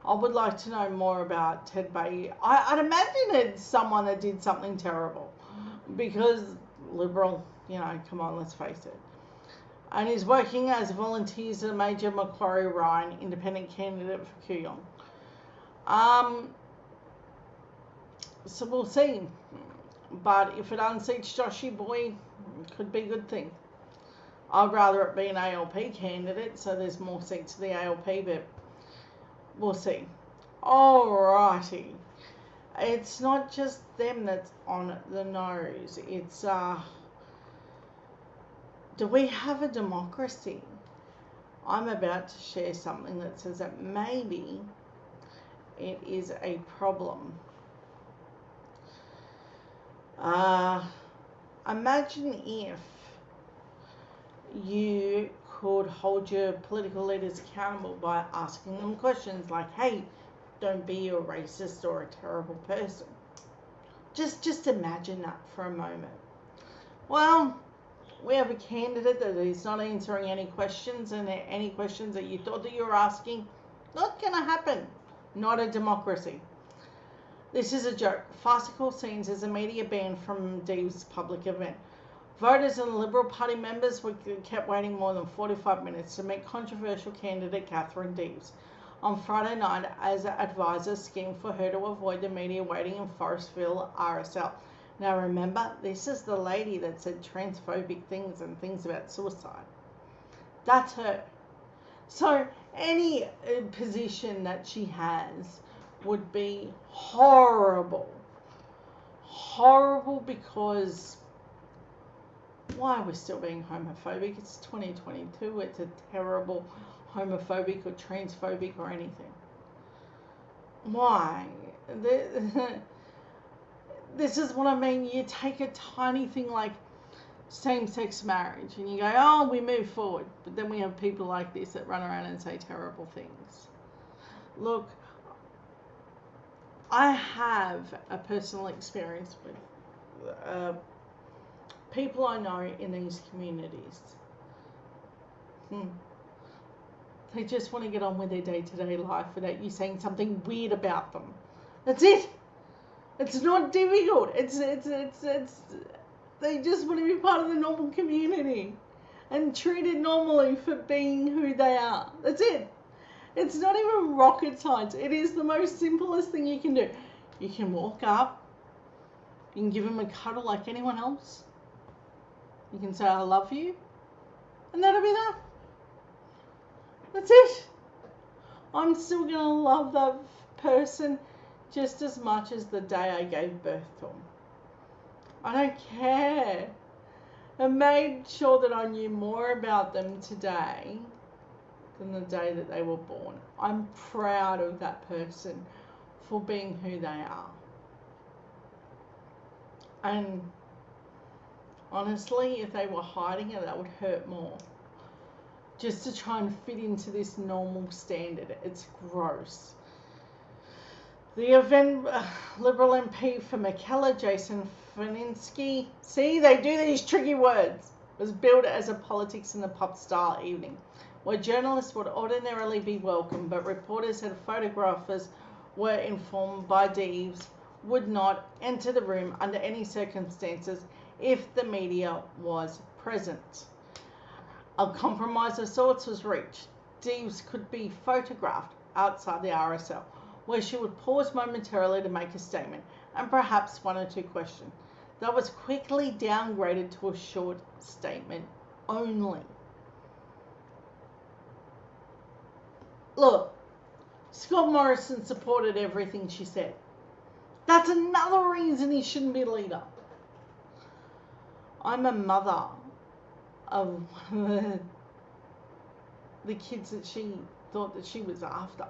I would like to know more about Ted Bayou. I'd imagine it's someone that did something terrible, because Liberal, you know, come on, let's face it. And he's working as volunteers at Major Macquarie Ryan, independent candidate for Kooyong. So we'll see. But if it unseats Joshy Boy, it could be a good thing. I'd rather it be an ALP candidate, so there's more seats to the ALP, but we'll see. Alrighty. It's not just them that's on the nose. It's, do we have a democracy? I'm about to share something that says that maybe it is a problem. Imagine if you could hold your political leaders accountable by asking them questions like, hey, don't be a racist or a terrible person. Just imagine that for a moment. Well, we have a candidate that is not answering any questions, and any questions that you thought that you were asking, not going to happen. Not a democracy. This is a joke. Farcical scenes as a media ban from Deeves' public event. Voters and Liberal Party members were kept waiting more than 45 minutes to meet controversial candidate Catherine Deeves on Friday night as advisors schemed for her to avoid the media waiting in Forestville, RSL. Now remember, this is the lady that said transphobic things and things about suicide. That's her. So any position that she has would be horrible. Horrible because why are we still being homophobic? It's 2022. It's a terrible homophobic or transphobic or anything. Why? This is what I mean. You take a tiny thing like same-sex marriage and you go, oh, we move forward. But then we have people like this that run around and say terrible things. Look, I have a personal experience with people I know in these communities. They just want to get on with their day-to-day life without you saying something weird about them. That's it. It's not difficult. It's they just want to be part of the normal community and treated normally for being who they are. That's it. It's not even rocket science. It is the most simplest thing you can do. You can walk up. You can give them a cuddle like anyone else. You can say, I love you. And that'll be that. That's it. I'm still going to love that person just as much as the day I gave birth to them. I don't care. I made sure that I knew more about them today than the day that they were born. I'm proud of that person for being who they are. And honestly, if they were hiding it, that would hurt more. Just to try and fit into this normal standard. It's gross. The event Liberal MP for McKellar, Jason Faninsky, see, they do these tricky words, was billed as a politics in the pub style evening, where journalists would ordinarily be welcome, but reporters and photographers were informed by Deves would not enter the room under any circumstances if the media was present. A compromise of sorts was reached. Deves could be photographed outside the RSL, where she would pause momentarily to make a statement and perhaps one or two questions. That was quickly downgraded to a short statement only. Look, Scott Morrison supported everything she said. That's another reason he shouldn't be leader. I'm a mother of the kids that she thought that she was after.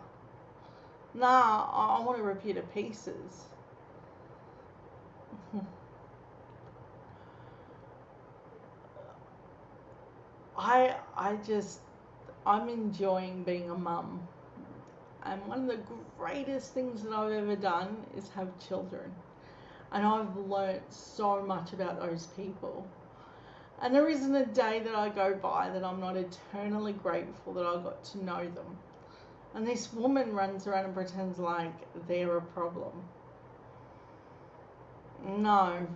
Nah, I want to rip you to pieces. I'm enjoying being a mum. And one of the greatest things that I've ever done is have children. And I've learnt so much about those people. And there isn't a day that I go by that I'm not eternally grateful that I got to know them. And this woman runs around and pretends like they're a problem. No.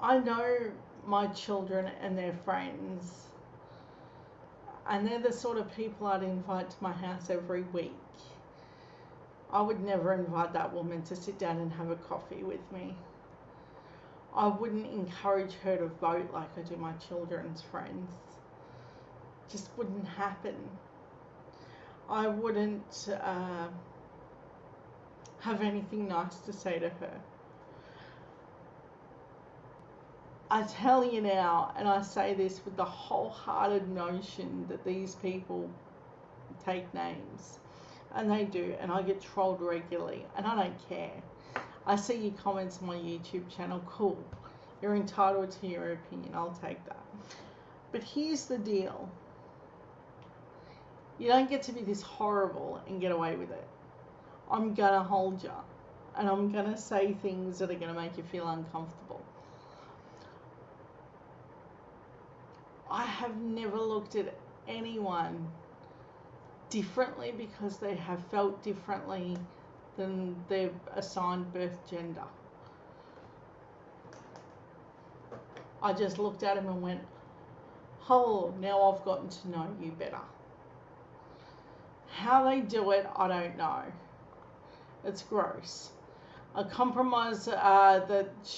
I know my children and their friends. And they're the sort of people I'd invite to my house every week. I would never invite that woman to sit down and have a coffee with me. I wouldn't encourage her to vote like I do my children's friends. Just wouldn't happen. I wouldn't have anything nice to say to her. I tell you now, and I say this with the wholehearted notion that these people take names. And they do, and I get trolled regularly, and I don't care. I see your comments on my YouTube channel, cool. You're entitled to your opinion, I'll take that. But here's the deal. You don't get to be this horrible and get away with it. I'm gonna hold you, and I'm gonna say things that are gonna make you feel uncomfortable. I have never looked at anyone differently because they have felt differently than their assigned birth gender. I just looked at him and went, oh, now I've gotten to know you better. How they do it, I don't know. It's gross. A compromise that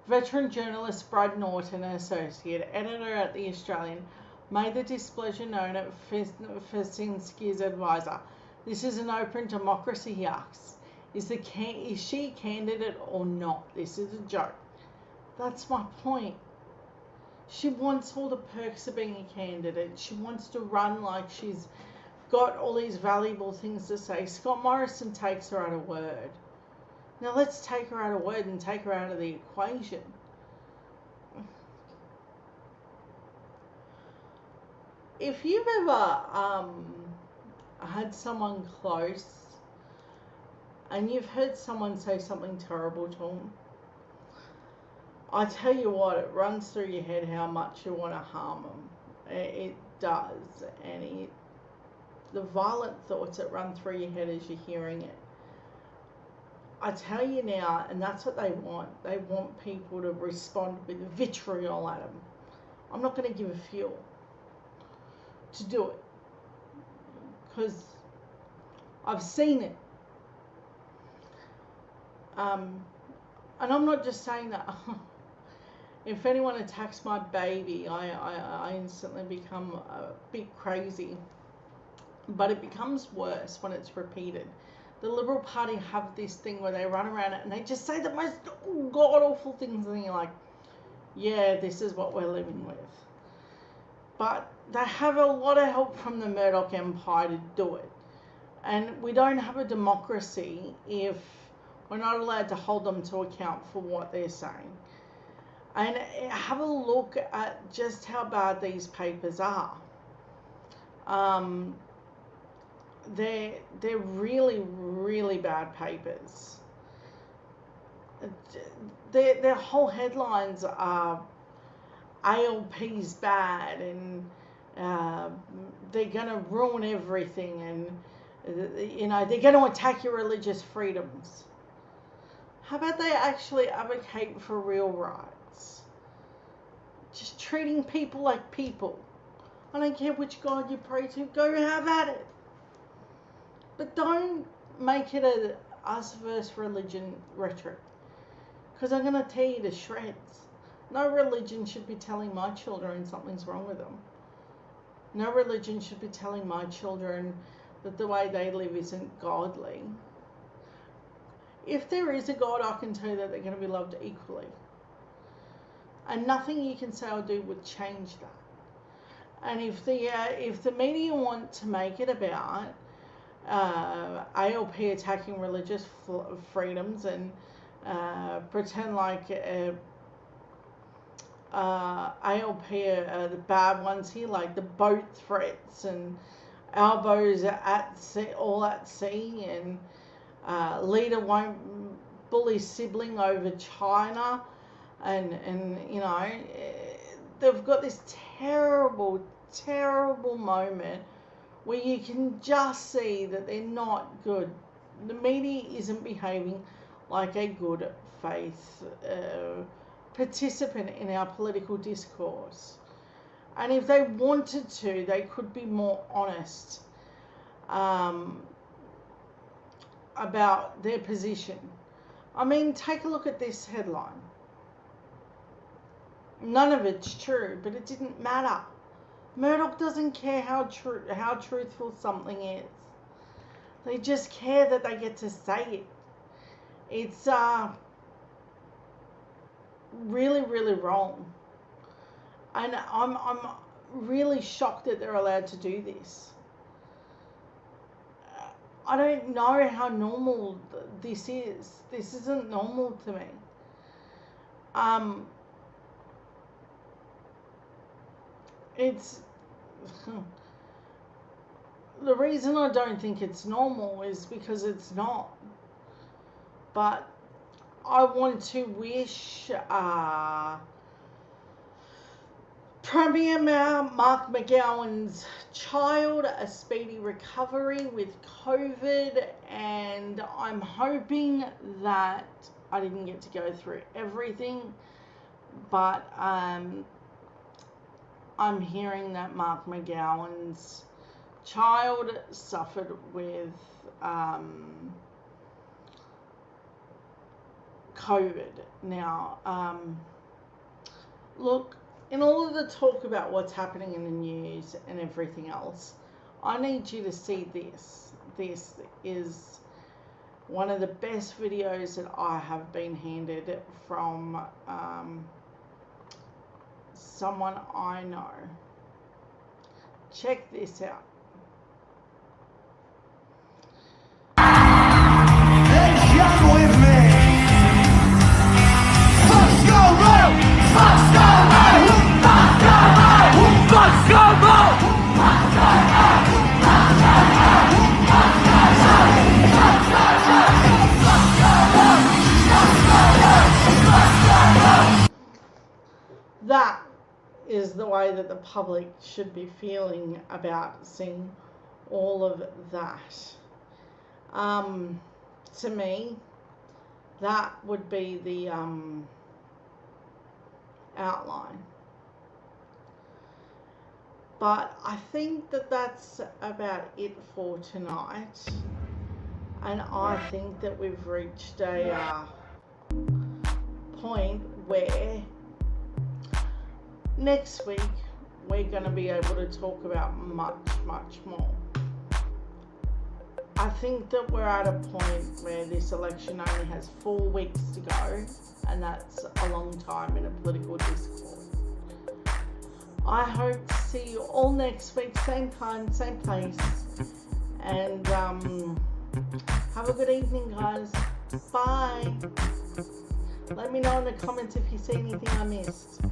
veteran journalist Brad Norton, an associate editor at The Australian, made the displeasure known at Fasinsky's advisor. This is an open democracy, he asks. Is she candidate or not? This is a joke. That's my point. She wants all the perks of being a candidate. She wants to run like she's got all these valuable things to say. Scott Morrison takes her at her word. Now let's take her at her word and take her out of the equation. If you've ever had someone close and you've heard someone say something terrible to them, I tell you what, it runs through your head how much you want to harm them. It does, and the violent thoughts that run through your head as you're hearing it. I tell you now, and that's what they want. They want people to respond with vitriol at them. I'm not going to give a fuel to do it, because I've seen it. And I'm not just saying that. If anyone attacks my baby, I instantly become a bit crazy. But it becomes worse when it's repeated. The Liberal Party have this thing where they run around it and they just say the most god-awful things, and you're like, yeah, this is what we're living with. But they have a lot of help from the Murdoch Empire to do it. And we don't have a democracy if we're not allowed to hold them to account for what they're saying. And have a look at just how bad these papers are. They're really, really bad papers. Their whole headlines are ALP's bad, and they're going to ruin everything, and you know, they're going to attack your religious freedoms. How about they actually advocate for real rights? Just treating people like people. I don't care which God you pray to, go have at it. But don't make it a us versus religion rhetoric, because I'm going to tear you to shreds. No religion should be telling my children something's wrong with them. No religion should be telling my children that the way they live isn't godly. If there is a God, I can tell you that they're going to be loved equally. And nothing you can say or do would change that. And if the media want to make it about ALP attacking religious freedoms and pretend like ALP are the bad ones here, like the boat threats and Albo's at sea, all at sea, and leader won't bully sibling over China, and you know, they've got this terrible moment where you can just see that they're not good. The media isn't behaving like a good faith participant in our political discourse. And if they wanted to, they could be more honest about their position. I mean, take a look at this headline. None of it's true, but it didn't matter. Murdoch doesn't care how truthful something is. They just care that they get to say it. It's really, really wrong. And I'm really shocked that they're allowed to do this. I don't know how normal this is. This isn't normal to me. It's the reason I don't think it's normal is because it's not. But I want to wish Premier Mark McGowan's child a speedy recovery with COVID, and I'm hoping that I didn't get to go through everything, but I'm hearing that Mark McGowan's child suffered with COVID. Now, look, in all of the talk about what's happening in the news and everything else, I need you to see this. This is one of the best videos that I have been handed from someone I know. Check this out. way that the public should be feeling about seeing all of that. To me, that would be the outline. But I think that that's about it for tonight. And I think that we've reached a point where next week we're going to be able to talk about much more. I think that we're at a point where this election only has 4 weeks to go, and that's a long time in a political discourse. I hope to see you all next week, same time, same place, and have a good evening, guys. Bye. Let me know in the comments if you see anything I missed.